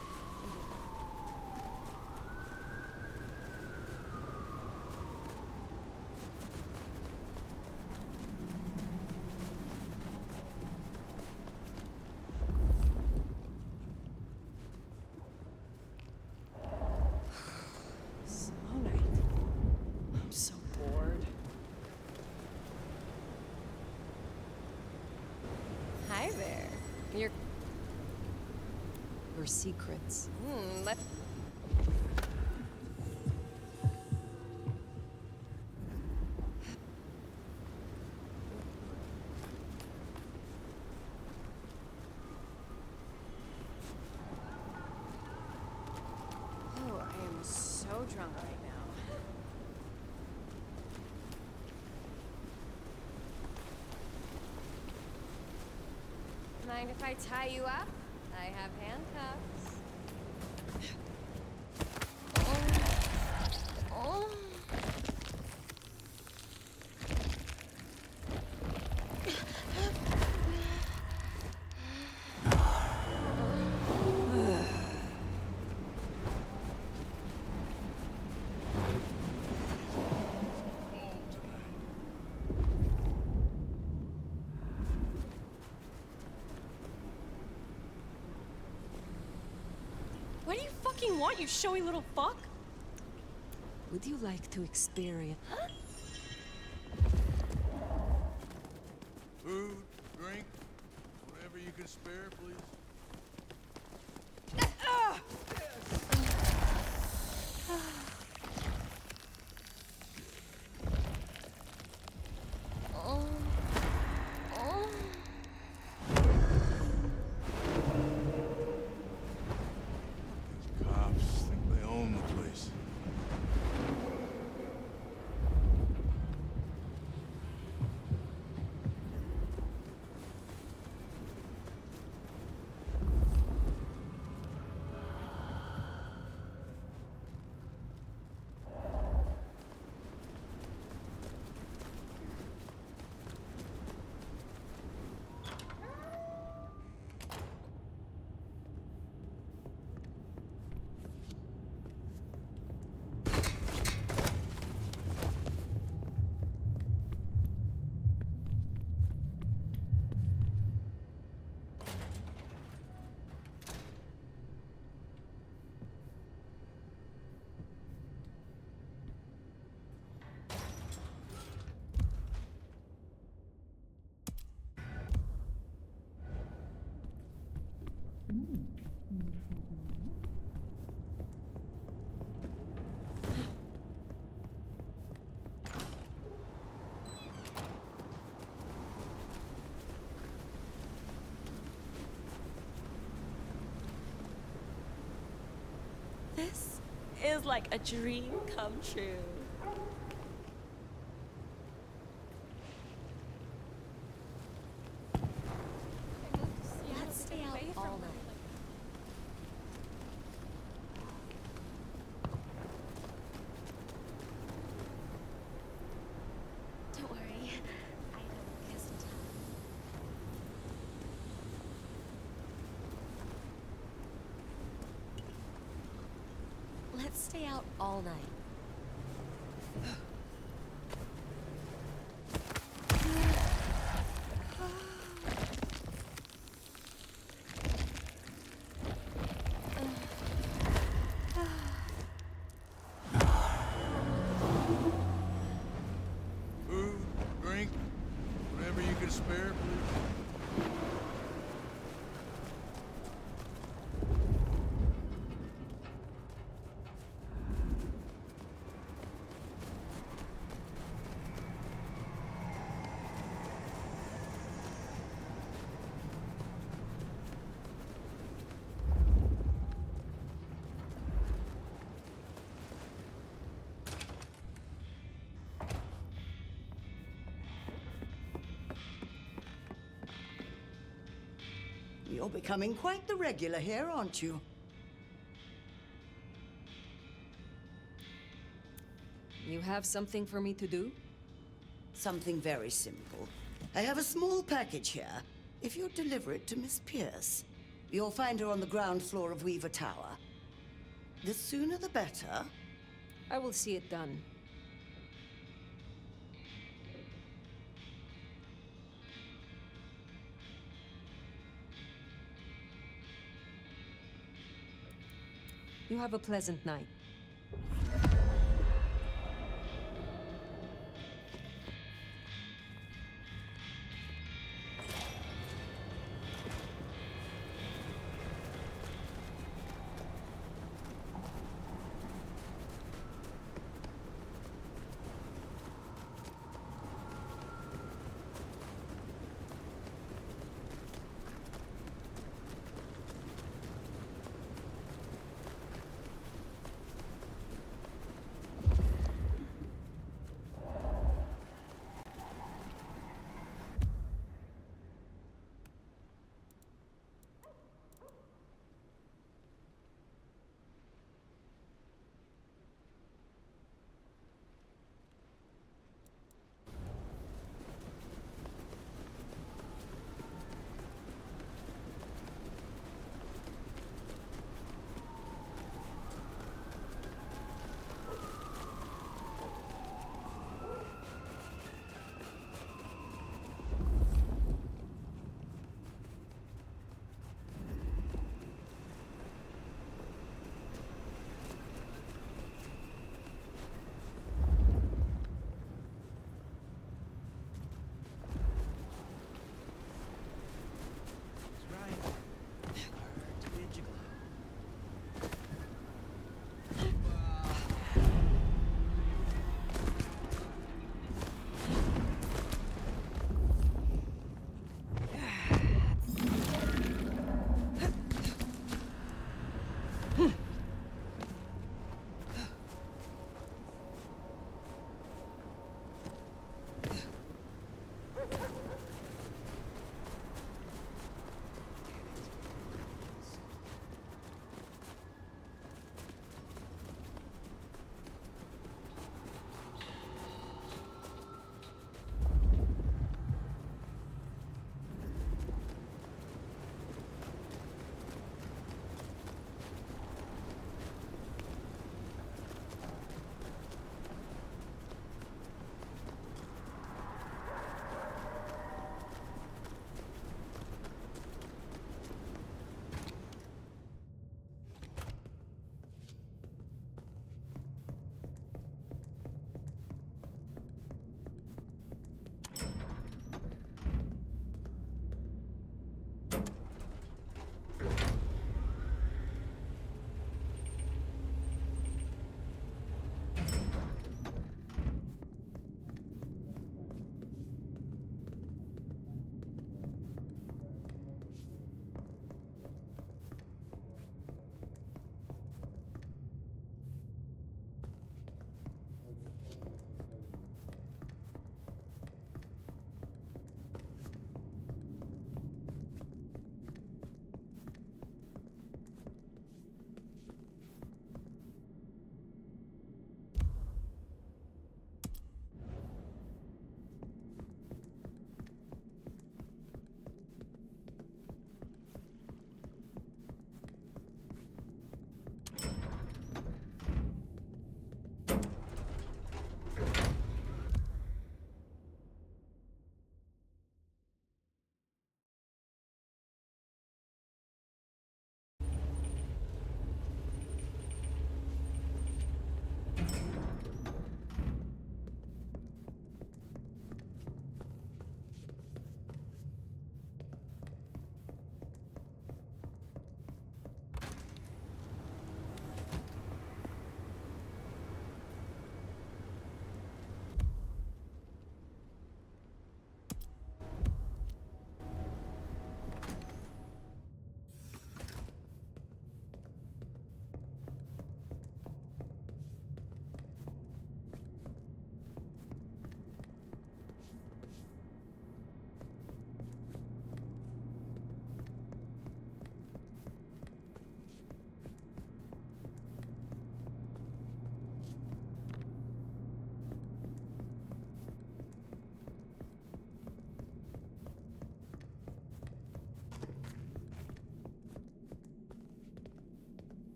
[SPEAKER 1] Hi there.
[SPEAKER 6] Your secrets.
[SPEAKER 1] Let
[SPEAKER 14] Oh, I am so drunk right now. Mind if I tie you up? I have handcuffs. Oh.
[SPEAKER 10] What do you fucking want, you showy little fuck?
[SPEAKER 6] Would you like to experience?
[SPEAKER 4] Food, drink, whatever you can spare, please. Cops think they own the place.
[SPEAKER 10] This is like a dream come true.
[SPEAKER 5] Let's stay out all night.
[SPEAKER 14] Don't worry. I know just in time.
[SPEAKER 5] Let's stay out all night.
[SPEAKER 4] Food, drink, whatever you can spare, please.
[SPEAKER 15] You're becoming quite the regular here, aren't you?
[SPEAKER 6] You have something for me to do?
[SPEAKER 15] Something very simple. I have a small package here. If you'd deliver it to Miss Pierce, you'll find her on the ground floor of Weaver Tower. The sooner the better.
[SPEAKER 6] I will see it done. You have a pleasant night.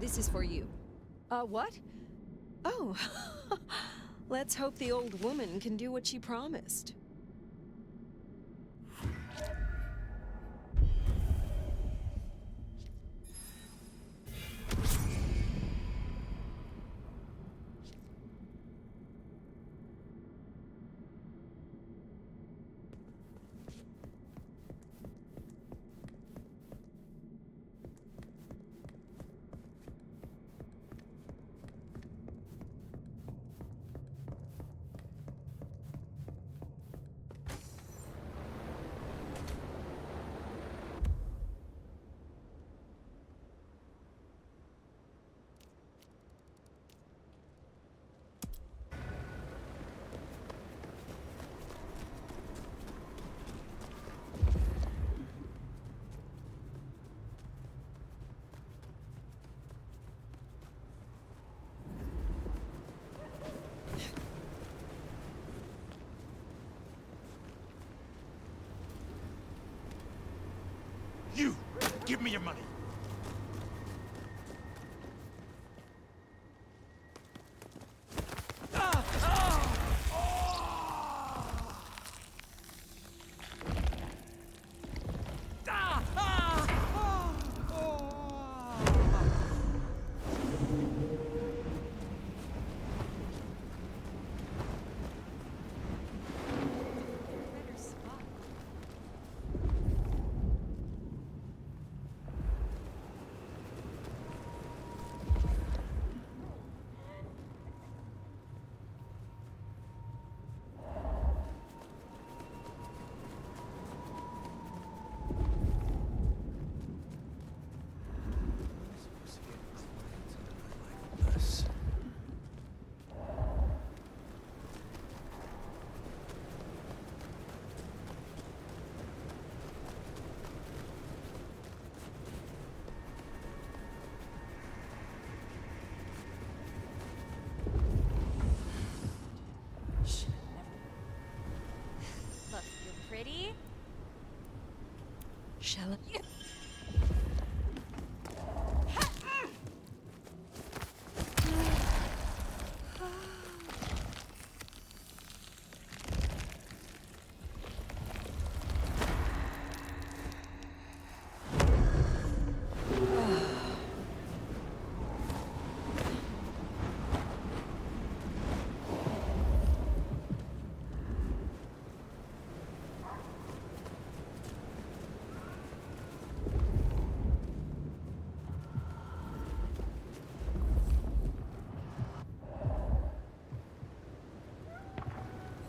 [SPEAKER 6] This is for you. What? Oh. Let's hope the old woman can do what she promised.
[SPEAKER 4] You! Give me your money!
[SPEAKER 14] Look, you're pretty.
[SPEAKER 6] Shall I?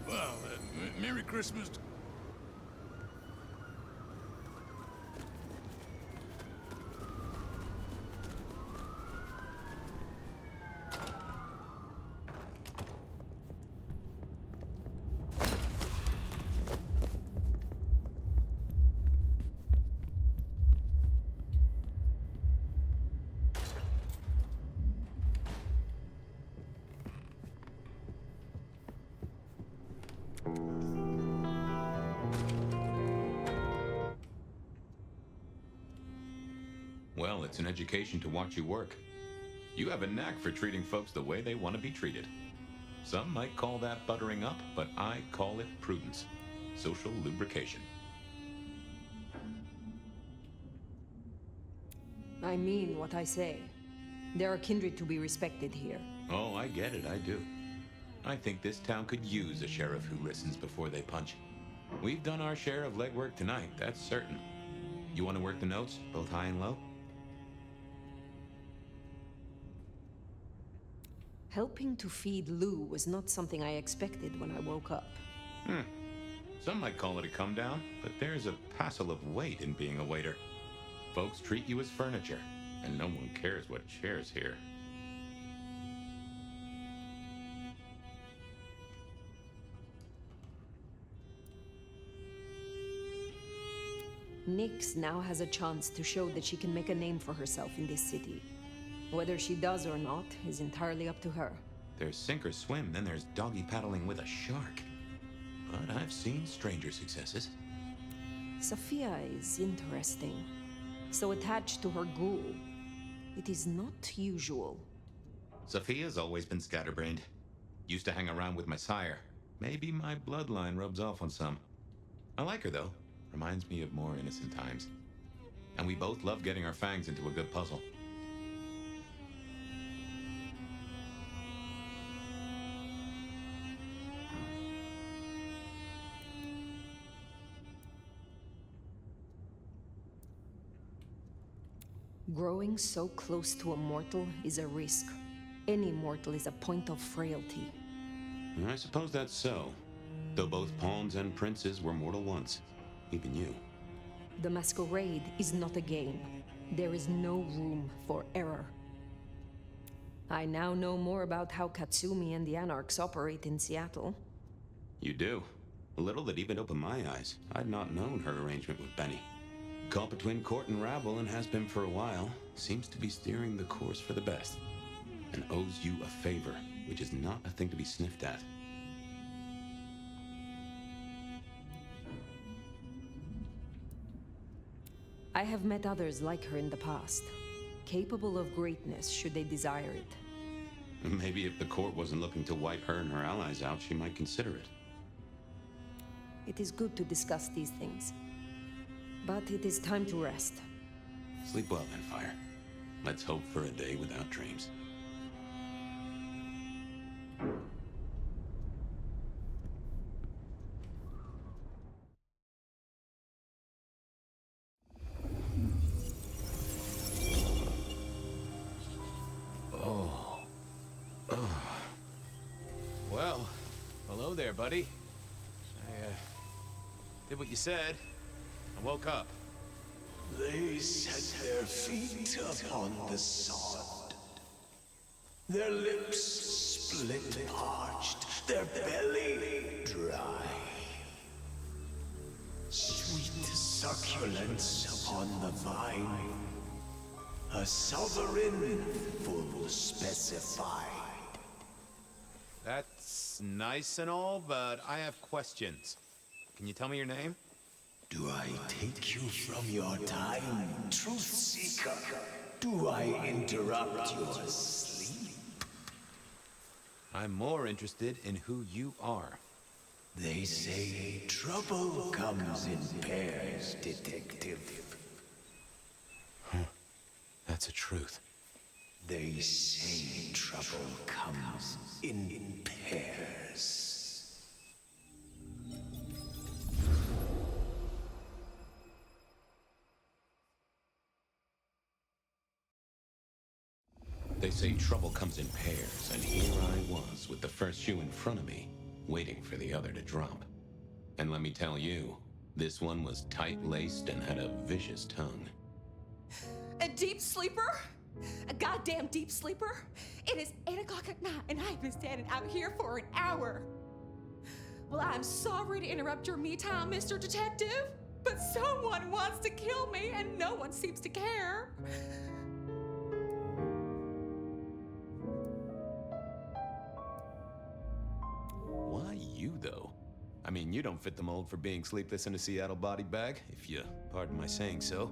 [SPEAKER 4] Well, Merry Christmas.
[SPEAKER 9] Well, it's an education to watch you work. You have a knack for treating folks the way they want to be treated. Some might call that buttering up, but I call it prudence. Social lubrication.
[SPEAKER 6] I mean what I say. There are kindred to be respected here.
[SPEAKER 9] Oh, I get it, I do. I think this town could use a sheriff who listens before they punch. We've done our share of legwork tonight, that's certain. You want to work the notes, both high and low?
[SPEAKER 6] Helping to feed Lou was not something I expected when I woke up.
[SPEAKER 9] Some might call it a come down, but there's a passel of weight in being a waiter. Folks treat you as furniture, and no one cares what shares here.
[SPEAKER 6] Nyx now has a chance to show that she can make a name for herself in this city. Whether she does or not is entirely up to her.
[SPEAKER 9] There's sink or swim, then there's doggy paddling with a shark. But I've seen stranger successes.
[SPEAKER 6] Sophia is interesting. So attached to her ghoul. It is not usual.
[SPEAKER 9] Sophia's always been scatterbrained. Used to hang around with my sire. Maybe my bloodline rubs off on some. I like her, though. Reminds me of more innocent times. And we both love getting our fangs into a good puzzle.
[SPEAKER 6] Growing so close to a mortal is a risk. Any mortal is a point of frailty.
[SPEAKER 9] I suppose that's so. Though both pawns and princes were mortal once. Even you.
[SPEAKER 6] The masquerade is not a game. There is no room for error. I now know more about how Katsumi and the Anarchs operate in Seattle.
[SPEAKER 9] You do. A little that even opened my eyes. I'd not known her arrangement with Benny. Caught between court and rabble and has been for a while. Seems to be steering the course for the best. And owes you a favor, which is not a thing to be sniffed at.
[SPEAKER 6] I have met others like her in the past, capable of greatness should they desire it.
[SPEAKER 9] Maybe if the court wasn't looking to wipe her and her allies out, she might consider it.
[SPEAKER 6] It is good to discuss these things. But it is time to rest.
[SPEAKER 9] Sleep well then, Fire. Let's hope for a day without dreams.
[SPEAKER 16] Well, hello there, buddy. I, did what you said. I woke up.
[SPEAKER 17] They set their feet upon the sod. Their lips split parched, their belly dry. Sweet succulence upon the vine. A sovereign full specified.
[SPEAKER 16] That's nice and all, but I have questions. Can you tell me your name?
[SPEAKER 17] Do I take you from your time, truth seeker? Do I interrupt your sleep?
[SPEAKER 16] I'm more interested in who you are.
[SPEAKER 17] They say trouble comes in pairs, detective.
[SPEAKER 16] That's a truth.
[SPEAKER 17] They say trouble comes in pairs.
[SPEAKER 9] They say trouble comes in pairs, and here I was with the first shoe in front of me, waiting for the other to drop. And let me tell you, this one was tight-laced and had a vicious tongue.
[SPEAKER 18] A deep sleeper? A goddamn deep sleeper? It is 8 o'clock at night and I've been standing out here for an hour. Well, I'm sorry to interrupt your me time, Mr. Detective, but someone wants to kill me and no one seems to care.
[SPEAKER 16] Why you, though? I mean, you don't fit the mold for being sleepless in a Seattle body bag, if you pardon my saying so.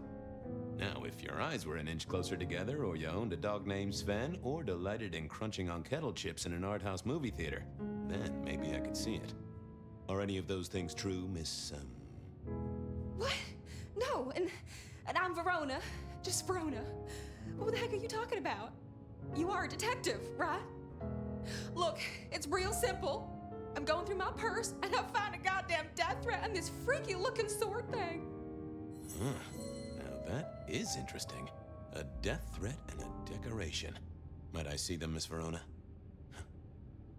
[SPEAKER 16] Now, if your eyes were an inch closer together, or you owned a dog named Sven, or delighted in crunching on kettle chips in an art house movie theater, then maybe I could see it. Are any of those things true, Miss,
[SPEAKER 18] What? No, and I'm Verona. Just Verona. What the heck are you talking about? You are a detective, right? Look, it's real simple. I'm going through my purse and I find a goddamn death threat and this freaky looking sword thing.
[SPEAKER 16] Huh. Now that is interesting. A death threat and a decoration. Might I see them, Miss Verona?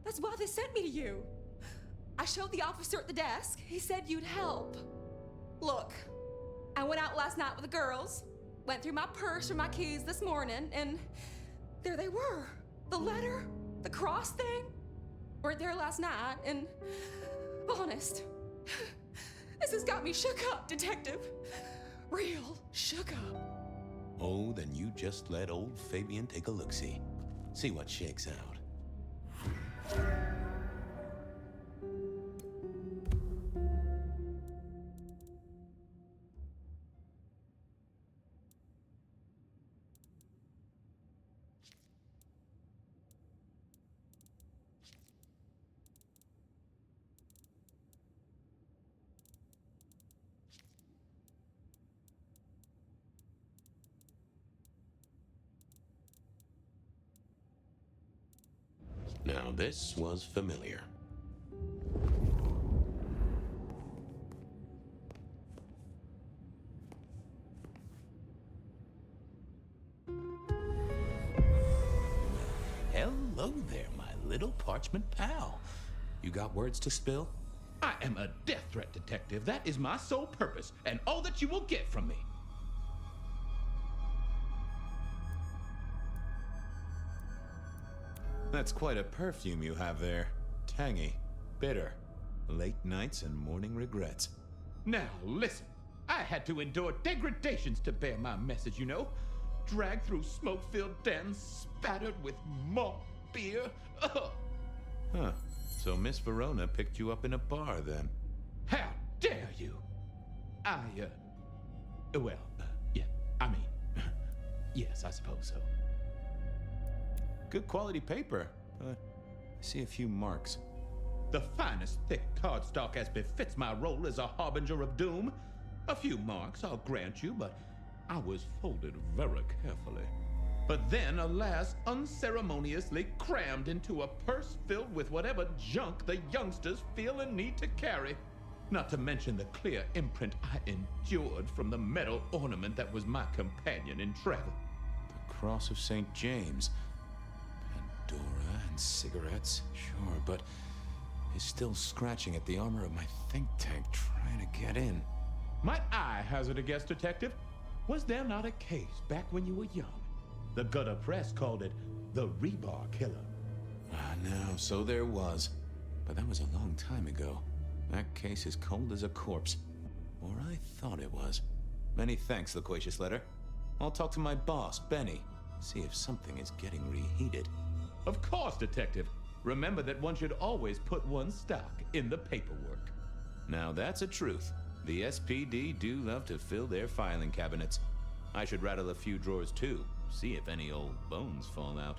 [SPEAKER 18] That's why they sent me to you. I showed the officer at the desk. He said you'd help. Look, I went out last night with the girls, went through my purse for my keys this morning, and there they were. The letter, the cross thing, were there last night, and honest, this has got me shook up, Detective. Real shook up.
[SPEAKER 16] Oh, then you just let old Fabian take a look-see. See what shakes out.
[SPEAKER 9] Now this was familiar.
[SPEAKER 17] Hello there, my little parchment pal.
[SPEAKER 9] You got words to spill?
[SPEAKER 19] I am a death threat detective. That is my sole purpose, and all that you will get from me.
[SPEAKER 16] That's quite a perfume you have there. Tangy, bitter, late nights and morning regrets.
[SPEAKER 19] Now, listen. I had to endure degradations to bear my message, you know. Dragged through smoke-filled dens, spattered with malt beer. Ugh.
[SPEAKER 16] Huh. So Miss Verona picked you up in a bar, then?
[SPEAKER 19] How dare you? Yeah, I mean, yes, I suppose so.
[SPEAKER 16] Good quality paper, but I see a few marks.
[SPEAKER 19] The finest thick cardstock as befits my role as a harbinger of doom. A few marks, I'll grant you, but I was folded very carefully. But then, alas, unceremoniously crammed into a purse filled with whatever junk the youngsters feel a need to carry. Not to mention the clear imprint I endured from the metal ornament that was my companion in travel.
[SPEAKER 16] The Cross of St. James. Pandora and cigarettes, sure, but he's still scratching at the armor of my think tank trying to get in.
[SPEAKER 19] Might I hazard a guess, detective? Was there not a case back when you were young? The gutter press called it the Rebar Killer.
[SPEAKER 16] No, so there was. But that was a long time ago. That case is cold as a corpse. Or I thought it was. Many thanks, Loquacious Letter. I'll talk to my boss, Benny. See if something is getting reheated.
[SPEAKER 19] Of course, detective. Remember that one should always put one's stock in the paperwork.
[SPEAKER 16] Now that's a truth. The SPD do love to fill their filing cabinets. I should rattle a few drawers too, see if any old bones fall out.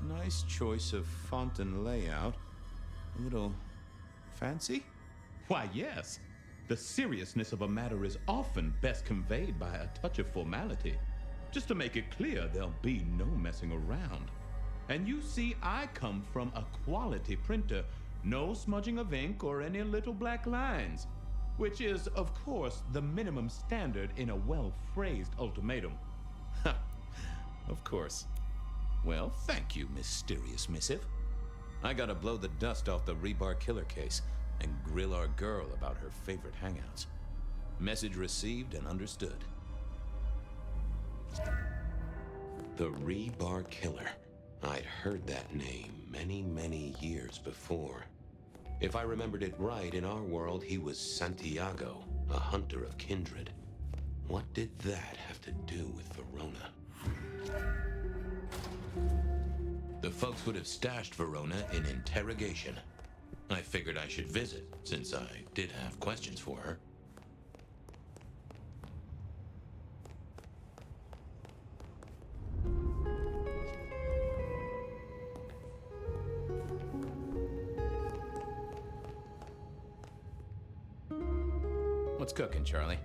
[SPEAKER 16] Nice choice of font and layout. A little fancy?
[SPEAKER 19] Why, yes. The seriousness of a matter is often best conveyed by a touch of formality. Just to make it clear, there'll be no messing around. And you see, I come from a quality printer. No smudging of ink or any little black lines. Which is, of course, the minimum standard in a well-phrased ultimatum.
[SPEAKER 16] Ha! Of course. Well, thank you, mysterious missive. I gotta blow the dust off the Rebar Killer case and grill our girl about her favorite hangouts. Message received and understood.
[SPEAKER 9] The Rebar Killer. I'd heard that name many, many years before. If I remembered it right, in our world, he was Santiago, a hunter of kindred. What did that have to do with Verona? The folks would have stashed Verona in interrogation. I figured I should visit, since I did have questions for her.
[SPEAKER 16] What's cooking, Charlie?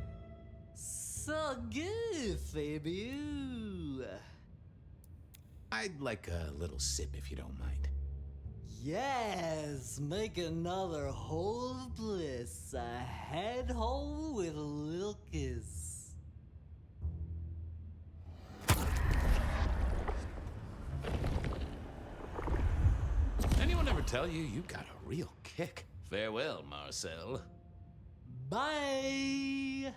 [SPEAKER 3] So good, Fabiu.
[SPEAKER 16] I'd like a little sip if you don't mind.
[SPEAKER 3] Yes, make another hole of bliss, a head hole with a little kiss.
[SPEAKER 16] Anyone ever tell you you got a real kick? Farewell, Marcel.
[SPEAKER 3] Bye!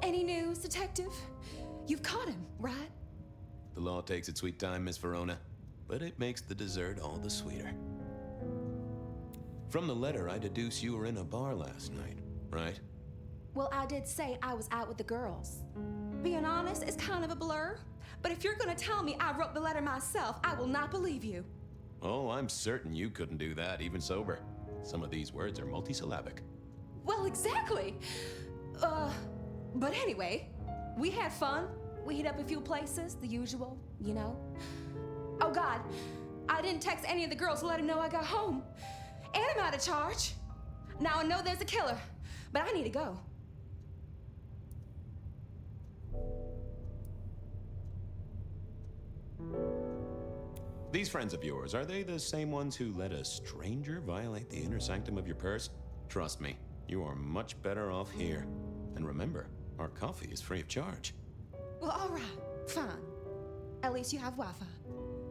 [SPEAKER 18] Any news, detective? You've caught him, right?
[SPEAKER 16] The law takes its sweet time, Miss Verona, but it makes the dessert all the sweeter. From the letter, I deduce you were in a bar last night, right?
[SPEAKER 18] Well, I did say I was out with the girls. Being honest is kind of a blur, but if you're gonna tell me I wrote the letter myself, I will not believe you.
[SPEAKER 16] Oh, I'm certain you couldn't do that, even sober. Some of these words are multisyllabic.
[SPEAKER 18] Well, exactly. But anyway, we had fun. We hit up a few places, the usual, you know. Oh God, I didn't text any of the girls to let them know I got home. And I'm out of charge. Now I know there's a killer, but I need to go.
[SPEAKER 16] These friends of yours, are they the same ones who let a stranger violate the inner sanctum of your purse? Trust me, you are much better off here. And remember, our coffee is free of charge.
[SPEAKER 18] Well, all right, fine. At least you have Wi-Fi.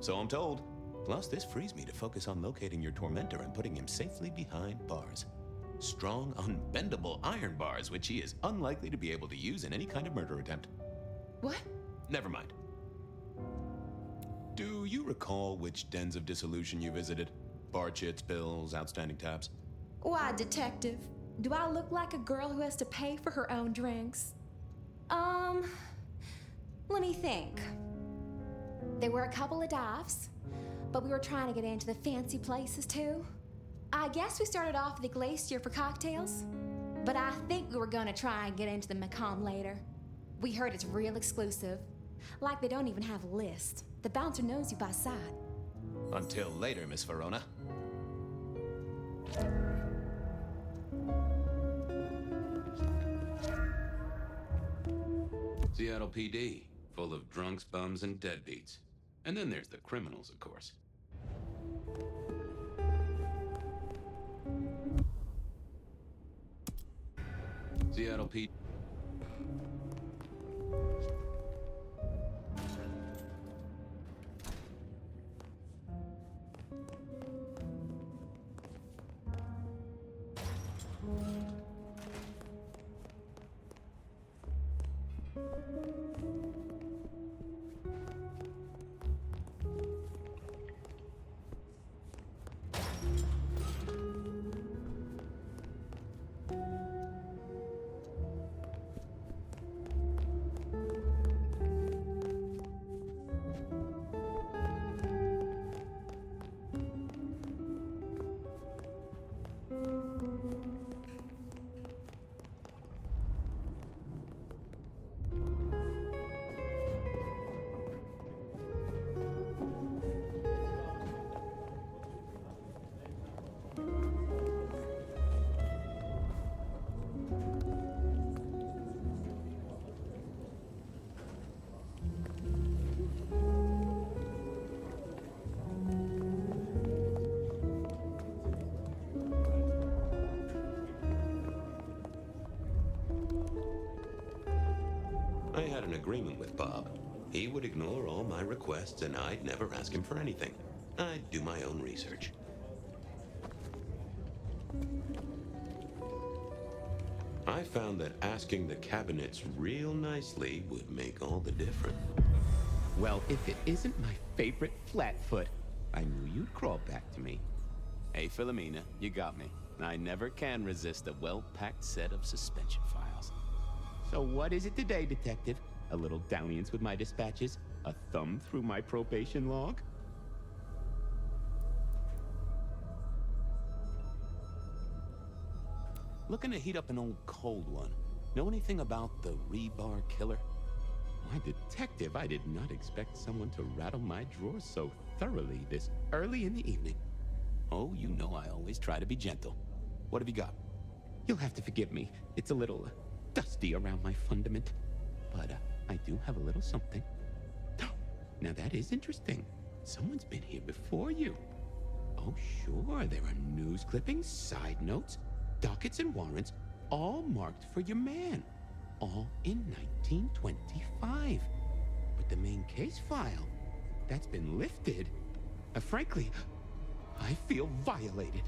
[SPEAKER 16] So I'm told. Plus, this frees me to focus on locating your tormentor and putting him safely behind bars. Strong, unbendable iron bars, which he is unlikely to be able to use in any kind of murder attempt.
[SPEAKER 18] What?
[SPEAKER 16] Never mind. Do you recall which dens of dissolution you visited? Bar chits, bills, outstanding tabs?
[SPEAKER 18] Why, detective? Do I look like a girl who has to pay for her own drinks? Let me think. There were a couple of dives, but we were trying to get into the fancy places too. I guess we started off at the Glacier for cocktails, but I think we were gonna try and get into the Macomb later. We heard it's real exclusive. Like they don't even have a list. The bouncer knows you by sight.
[SPEAKER 16] Until later, Miss Verona.
[SPEAKER 9] Seattle PD, full of drunks, bums, and deadbeats. And then there's the criminals, of course. Seattle PD. I had an agreement with Bob. He would ignore all my requests and I'd never ask him for anything. I'd do my own research. I found that asking the cabinets real nicely would make all the difference.
[SPEAKER 20] Well, if it isn't my favorite Flatfoot, I knew you'd crawl back to me.
[SPEAKER 16] Hey, Philomena, you got me. I never can resist a well-packed set of suspension files.
[SPEAKER 20] So what is it today, Detective? A little dalliance with my dispatches? A thumb through my probation log?
[SPEAKER 16] Looking to heat up an old cold one. Know anything about the rebar killer?
[SPEAKER 20] Why, Detective, I did not expect someone to rattle my drawers so thoroughly this early in the evening.
[SPEAKER 16] Oh, you know I always try to be gentle. What have you got?
[SPEAKER 20] You'll have to forgive me. It's a little dusty around my fundament. But I do have a little something. Now that is interesting. Someone's been here before you. Oh, sure, there are news clippings, side notes, dockets and warrants, all marked for your man. All in 1925. But the main case file, that's been lifted. Frankly, I feel violated.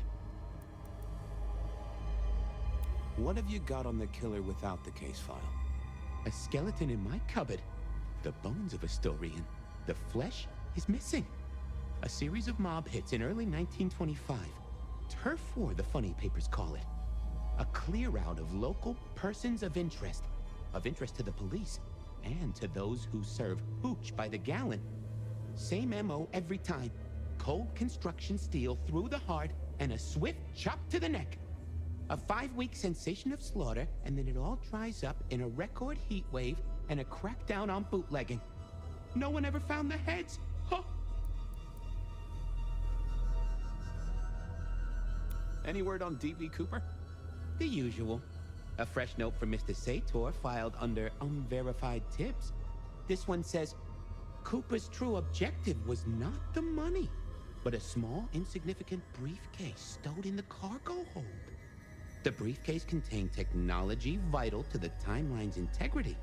[SPEAKER 16] What have you got on the killer without the case file?
[SPEAKER 20] A skeleton in my cupboard. The bones of a Storian. The flesh is missing. A series of mob hits in early 1925. Turf War, the funny papers call it. A clear out of local persons of interest to the police, and to those who serve hooch by the gallon. Same MO every time. cold construction steel through the heart and a swift chop to the neck. A 5-week sensation of slaughter, and then it all dries up in a record heat wave and a crackdown on bootlegging. No one ever found the heads. Huh?
[SPEAKER 16] Any word on D.B. Cooper?
[SPEAKER 20] The usual. A fresh note from Mr. Sator filed under unverified tips. This one says, Cooper's true objective was not the money, but a small, insignificant briefcase stowed in the cargo hold. The briefcase contained technology vital to the timeline's integrity.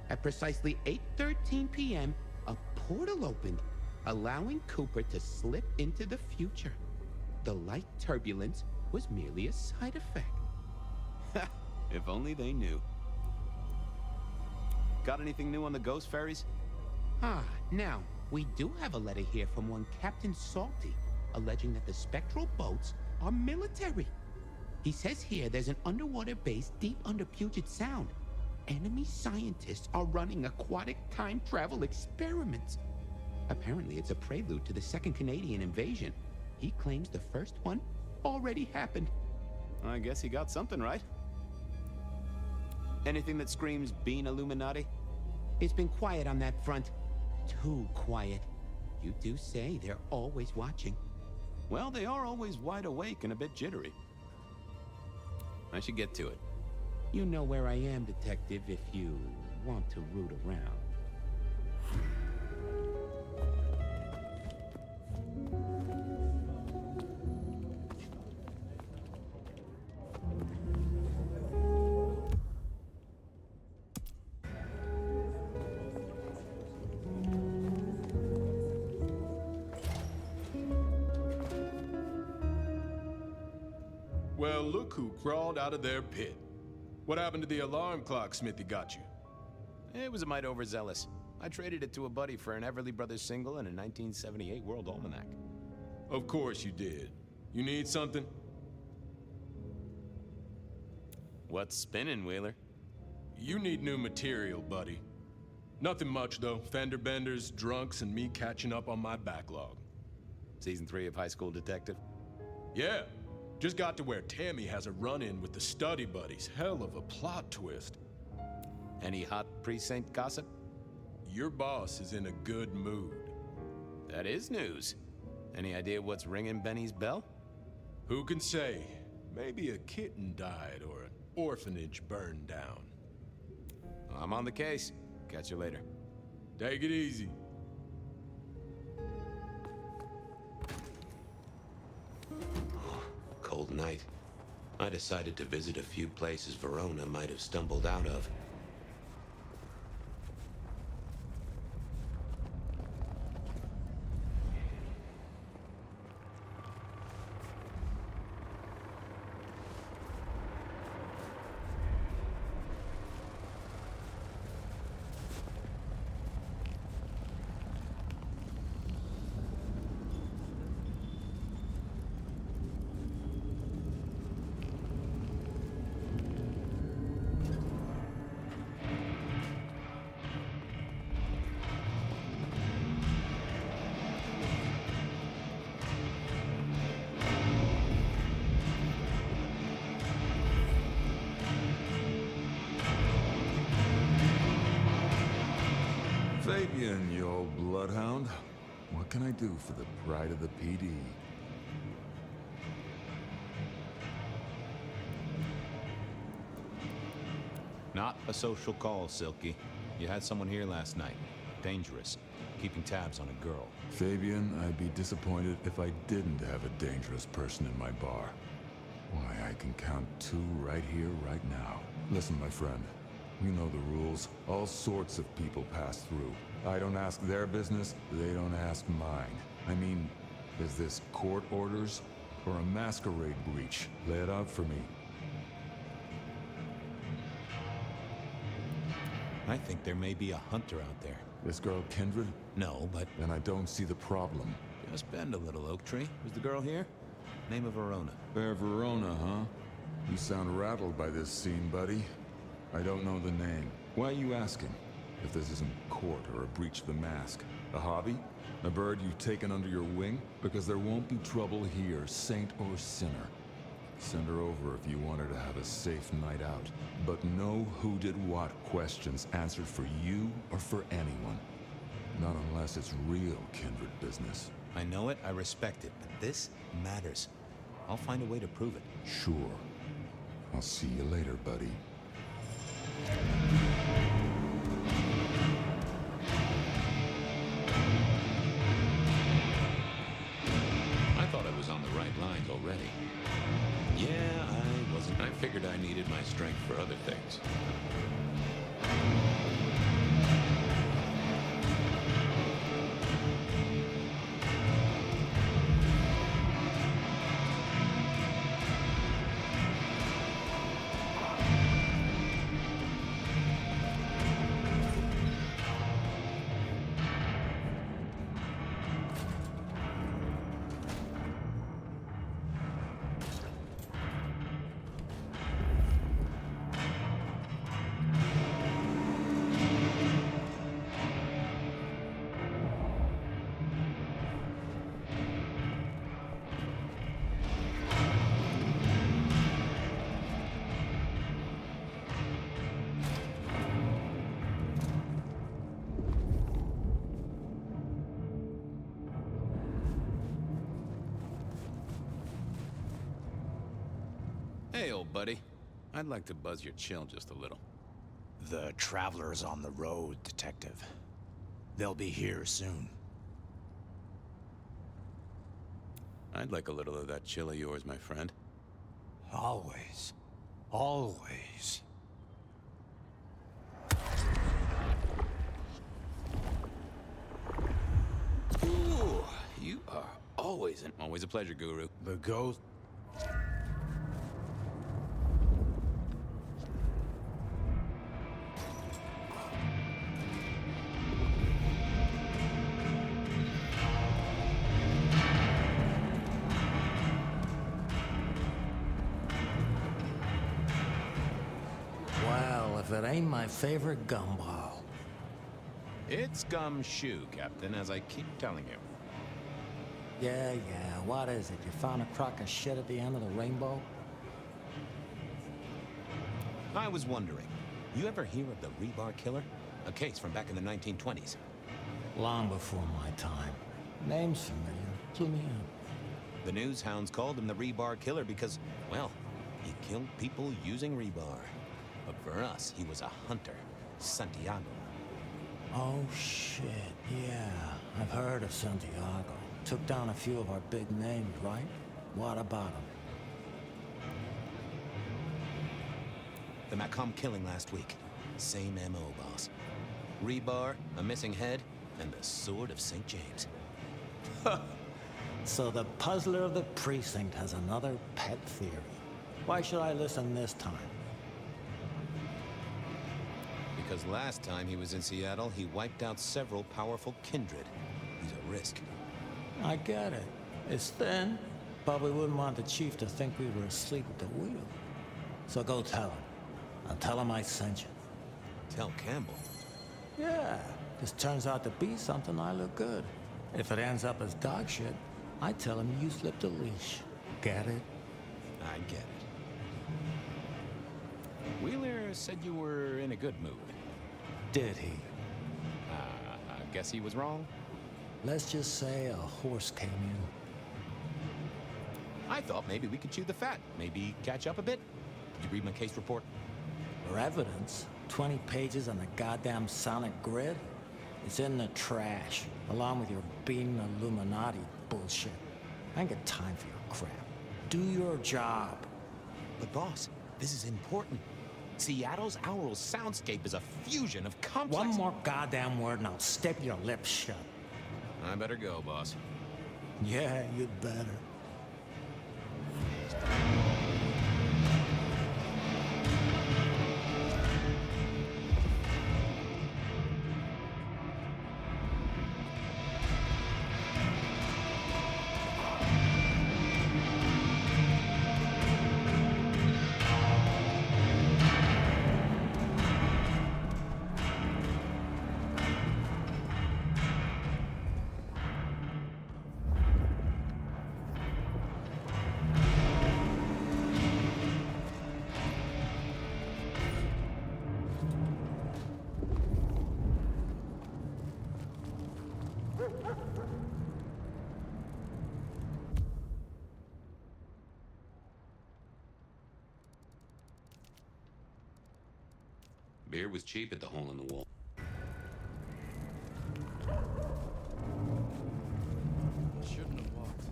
[SPEAKER 20] At precisely 8:13 p.m., a portal opened, allowing Cooper to slip into the future. The light turbulence was merely a side effect.
[SPEAKER 16] If only they knew. Got anything new on the ghost ferries?
[SPEAKER 20] Now, we do have a letter here from one Captain Salty, alleging that the spectral boats are military. He says here there's an underwater base deep under Puget Sound. Enemy scientists are running aquatic time travel experiments. Apparently, it's a prelude to the Second Canadian invasion. He claims the first one already happened.
[SPEAKER 16] I guess he got something right. Anything that screams Bean Illuminati?
[SPEAKER 20] It's been quiet on that front. Too quiet. You do say they're always watching.
[SPEAKER 16] Well, they are always wide awake and a bit jittery. I should get to it.
[SPEAKER 20] You know where I am, Detective, if you want to root around.
[SPEAKER 12] Well, look who crawled out of their pit. What happened to the alarm clock Smithy got you?
[SPEAKER 16] It was a mite overzealous. I traded it to a buddy for an Everly Brothers single and a 1978 World Almanac.
[SPEAKER 12] Of course you did. You need something?
[SPEAKER 16] What's spinning, Wheeler?
[SPEAKER 12] You need new material, buddy. Nothing much, though. Fender benders, drunks, and me catching up on my backlog.
[SPEAKER 16] Season 3 of High School Detective?
[SPEAKER 12] Yeah. Just got to where Tammy has a run-in with the study buddies. Hell of a plot twist.
[SPEAKER 16] Any hot precinct gossip?
[SPEAKER 12] Your boss is in a good mood.
[SPEAKER 16] That is news. Any idea what's ringing Benny's bell?
[SPEAKER 12] Who can say? Maybe a kitten died or an orphanage burned down.
[SPEAKER 16] I'm on the case. Catch you later.
[SPEAKER 12] Take it easy.
[SPEAKER 9] Cold night. I decided to visit a few places Verona might have stumbled out of.
[SPEAKER 8] Fabian, you old bloodhound. What can I do for the pride of the PD?
[SPEAKER 16] Not a social call, Silky. You had someone here last night. Dangerous. Keeping tabs on a girl.
[SPEAKER 8] Fabian, I'd be disappointed if I didn't have a dangerous person in my bar. Why, I can count 2 right here, right now. Listen, my friend. You know the rules. All sorts of people pass through. I don't ask their business, they don't ask mine. I mean, is this court orders or a masquerade breach? Lay it out for me.
[SPEAKER 16] I think there may be a hunter out there.
[SPEAKER 8] This girl Kindred?
[SPEAKER 16] No, but...
[SPEAKER 8] Then I don't see the problem.
[SPEAKER 16] Just bend a little, Oak Tree. Was the girl here? Name of Verona.
[SPEAKER 8] Fair Verona, huh? You sound rattled by this scene, buddy. I don't know the name. Why are you asking? If this isn't court or a breach of the mask. A hobby? A bird you've taken under your wing? Because there won't be trouble here, saint or sinner. Send her over if you want her to have a safe night out. But no who did what questions answered for you or for anyone. Not unless it's real kindred business.
[SPEAKER 16] I know it, I respect it, but this matters. I'll find a way to prove it.
[SPEAKER 8] Sure. I'll see you later, buddy.
[SPEAKER 9] I thought I was on the right lines already. Yeah, I wasn't. I figured I needed my strength for other things. Hey, old buddy. I'd like to buzz your chill just a little.
[SPEAKER 17] The Traveler's on the road, Detective. They'll be here soon.
[SPEAKER 9] I'd like a little of that chill of yours, my friend.
[SPEAKER 17] Always. Always.
[SPEAKER 9] Ooh, you are always a pleasure, Guru.
[SPEAKER 17] The ghost...
[SPEAKER 21] Well, if it ain't my favorite gumball.
[SPEAKER 16] It's gumshoe, Captain, as I keep telling you.
[SPEAKER 21] Yeah, what is it? You found a crock of shit at the end of the rainbow?
[SPEAKER 16] I was wondering, you ever hear of the Rebar Killer? A case from back in the 1920s.
[SPEAKER 21] Long before my time. Name's familiar. Clue me in.
[SPEAKER 16] The news hounds called him the Rebar Killer because, well, he killed people using rebar. But for us, he was a hunter. Santiago.
[SPEAKER 21] Oh, shit. Yeah, I've heard of Santiago. Took down a few of our big names, right? What about him?
[SPEAKER 16] The Macomb killing last week. Same MO, boss. Rebar, a missing head, and the Sword of St. James.
[SPEAKER 21] So the puzzler of the precinct has another pet theory. Why should I listen this time?
[SPEAKER 16] Because last time he was in Seattle, he wiped out several powerful kindred. He's a risk.
[SPEAKER 21] I get it. It's thin, but we wouldn't want the chief to think we were asleep at the wheel. So go tell him. I'll tell him I sent you.
[SPEAKER 16] Tell Campbell?
[SPEAKER 21] Yeah, this turns out to be something I look good. If it ends up as dog shit, I tell him you slipped a leash. Get it?
[SPEAKER 16] I get it. Wheeler said you were in a good mood.
[SPEAKER 21] Did he?
[SPEAKER 16] I guess he was wrong.
[SPEAKER 21] Let's just say a horse came in.
[SPEAKER 16] I thought maybe we could chew the fat. Maybe catch up a bit. Did you read my case report?
[SPEAKER 21] For evidence, 20 pages on the goddamn sonic grid? It's in the trash, along with your beam Illuminati bullshit. I ain't got time for your crap. Do your job.
[SPEAKER 16] But boss, this is important. Seattle's aural soundscape is a fusion of complex...
[SPEAKER 21] One more goddamn word and I'll step your lips shut.
[SPEAKER 16] I better go, boss.
[SPEAKER 21] Yeah, you'd better.
[SPEAKER 9] Beer was cheap at the hole in the wall.
[SPEAKER 4] Shouldn't have walked.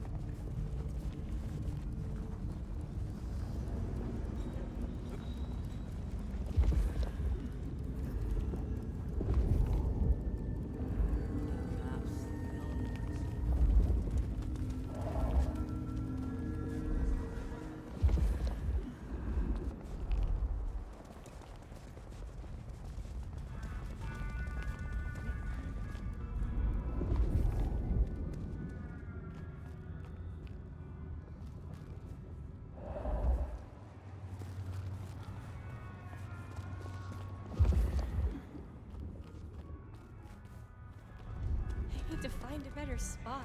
[SPEAKER 1] I need to find a better spot.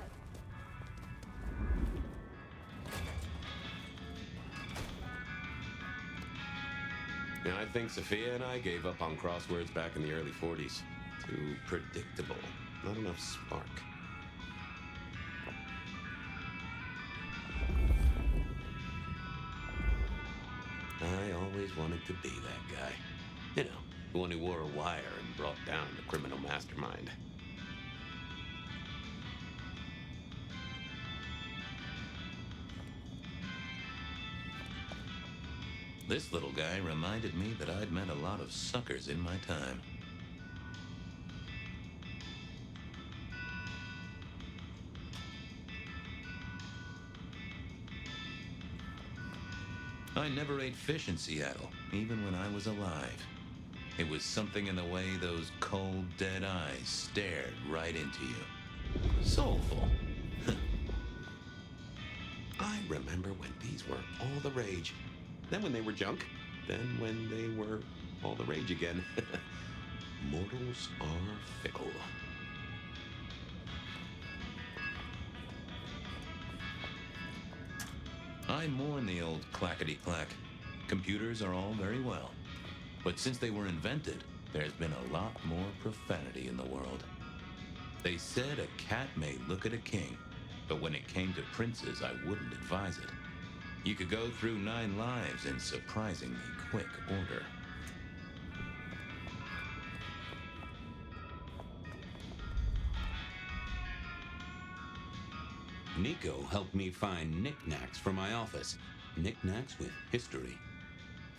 [SPEAKER 9] And I think Sophia and I gave up on crosswords back in the early 40s. Too predictable. Not enough spark. I always wanted to be that guy. You know, the one who wore a wire and brought down the criminal mastermind. This little guy reminded me that I'd met a lot of suckers in my time. I never ate fish in Seattle, even when I was alive. It was something in the way those cold, dead eyes stared right into you. Soulful. I remember when these were all the rage. Then when they were junk. Then when they were all the rage again. Mortals are fickle. I mourn the old clackety-clack. Computers are all very well. But since they were invented, there's been a lot more profanity in the world. They said a cat may look at a king, but when it came to princes, I wouldn't advise it. You could go through 9 lives in surprisingly quick order. Nico helped me find knickknacks for my office. Knickknacks with history.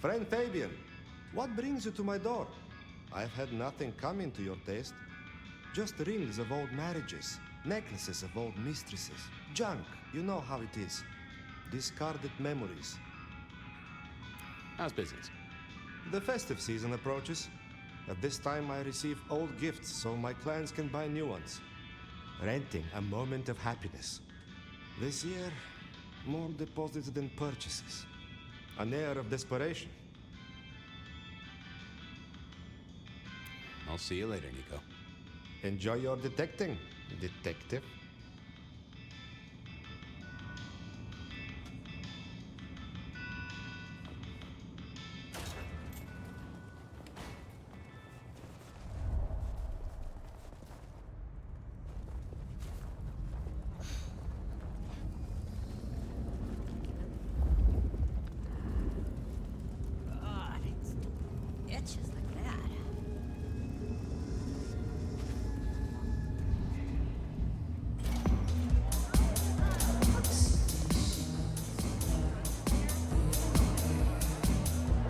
[SPEAKER 2] Friend Fabian, what brings you to my door? I've had nothing coming to your taste. Just rings of old marriages, necklaces of old mistresses, junk, you know how it is. Discarded memories.
[SPEAKER 9] How's business?
[SPEAKER 2] The festive season approaches. At this time I receive old gifts so my clients can buy new ones. Renting a moment of happiness. This year, more deposits than purchases. An air of desperation.
[SPEAKER 9] I'll see you later, Nico.
[SPEAKER 2] Enjoy your detecting, detective.
[SPEAKER 5] Itches like that.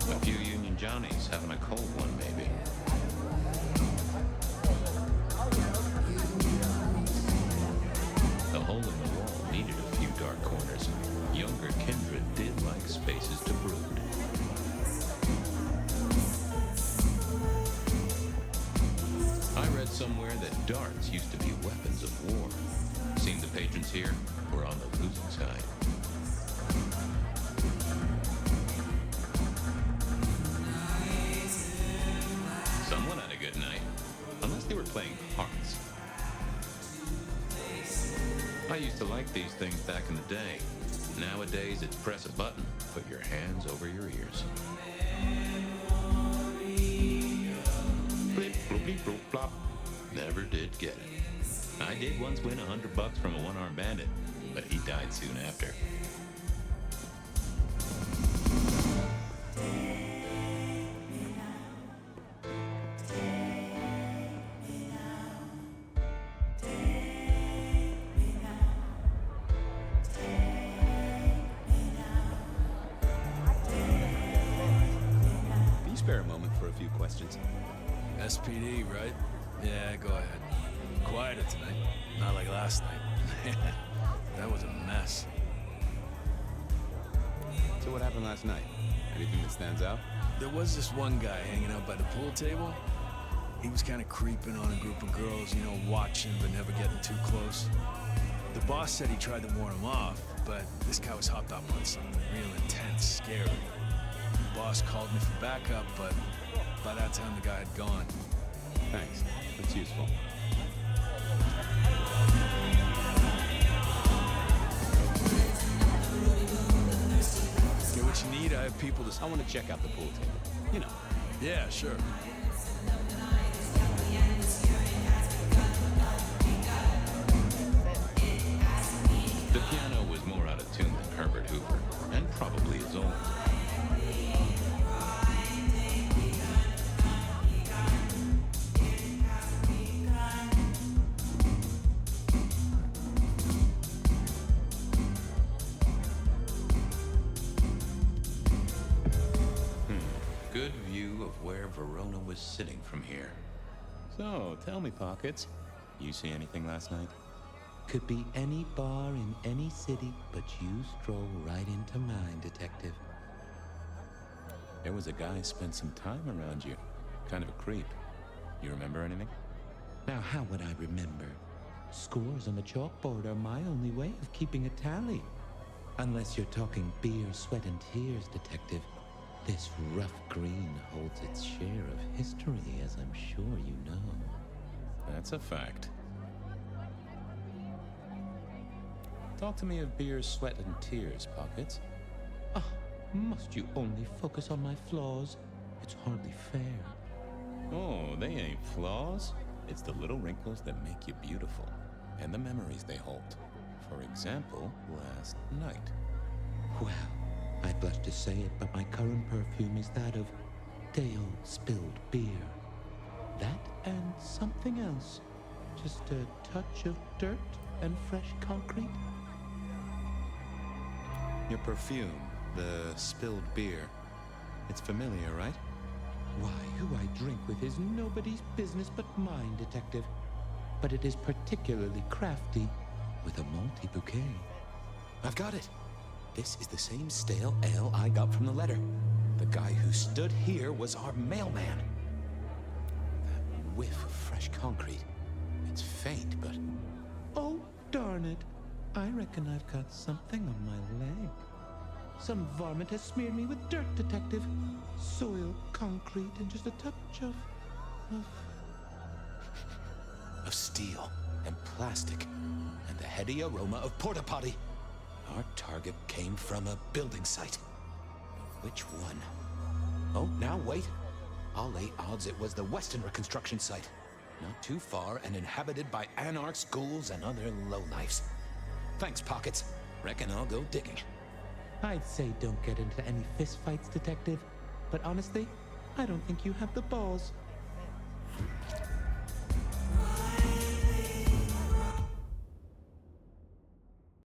[SPEAKER 9] A few Union Johnnies having a cold one, maybe. The hole in the wall needed a few dark corners. Younger kindred did like spaces to brood. I read somewhere that darts used to be weapons of war. Seemed the patrons here were on the losing side. Someone had a good night. Unless they were playing hearts. I used to like these things back in the day. Nowadays, it's press a button, put your hands over your ears. Blip, bloop, bleep, bloop, plop. Never did get it. I did once win $100 from a one-armed bandit, but he died soon after.
[SPEAKER 16] spare a moment for a few questions?
[SPEAKER 11] SPD, right? Yeah, go ahead. Quieter tonight. Not like last night. That was a mess.
[SPEAKER 16] So what happened last night? Anything that stands out?
[SPEAKER 11] There was this one guy hanging out by the pool table. He was kind of creeping on a group of girls, you know, watching but never getting too close. The boss said he tried to warn him off, but this guy was hopped up on something real intense, scary. The boss called me for backup, but by that time the guy had gone.
[SPEAKER 16] Thanks. That's useful.
[SPEAKER 11] Get what you need, I have people to...
[SPEAKER 16] I want to check out the pool table. You know.
[SPEAKER 11] Yeah, sure.
[SPEAKER 9] The piano was more out of tune than Herbert Hoover, and probably as old. Good view of where Verona was sitting from here.
[SPEAKER 16] So, tell me, Pockets. You see anything last night?
[SPEAKER 20] Could be any bar in any city, but you stroll right into mine, Detective.
[SPEAKER 16] There was a guy spent some time around you. Kind of a creep. You remember anything?
[SPEAKER 20] Now, how would I remember? Scores on the chalkboard are my only way of keeping a tally. Unless you're talking beer, sweat, and tears, Detective. This rough green holds its share of history, as I'm sure you know.
[SPEAKER 16] That's a fact. Talk to me of beer, sweat, and tears, Pockets.
[SPEAKER 20] Ah, must you only focus on my flaws? It's hardly fair.
[SPEAKER 16] Oh, they ain't flaws. It's the little wrinkles that make you beautiful, and the memories they hold. For example, last night.
[SPEAKER 20] Well, I blush to say it, but my current perfume is that of day-old spilled beer. That and something else. Just a touch of dirt and fresh concrete.
[SPEAKER 16] Your perfume, the spilled beer. It's familiar, right?
[SPEAKER 20] Why, who I drink with is nobody's business but mine, Detective. But it is particularly crafty, with a malty bouquet.
[SPEAKER 16] I've got it. This is the same stale ale I got from the letter. The guy who stood here was our mailman. That whiff of fresh concrete. It's faint, but...
[SPEAKER 20] Oh, darn it. I reckon I've got something on my leg. Some varmint has smeared me with dirt, Detective. Soil, concrete, and just a touch of
[SPEAKER 16] steel and plastic and the heady aroma of porta potty. Our target came from a building site. Which one? Oh, now wait. I'll lay odds it was the Westenra construction site. Not too far and inhabited by anarchs, ghouls, and other lowlifes. Thanks, Pockets. Reckon I'll go digging.
[SPEAKER 20] I'd say don't get into any fistfights, Detective. But honestly, I don't think you have the balls.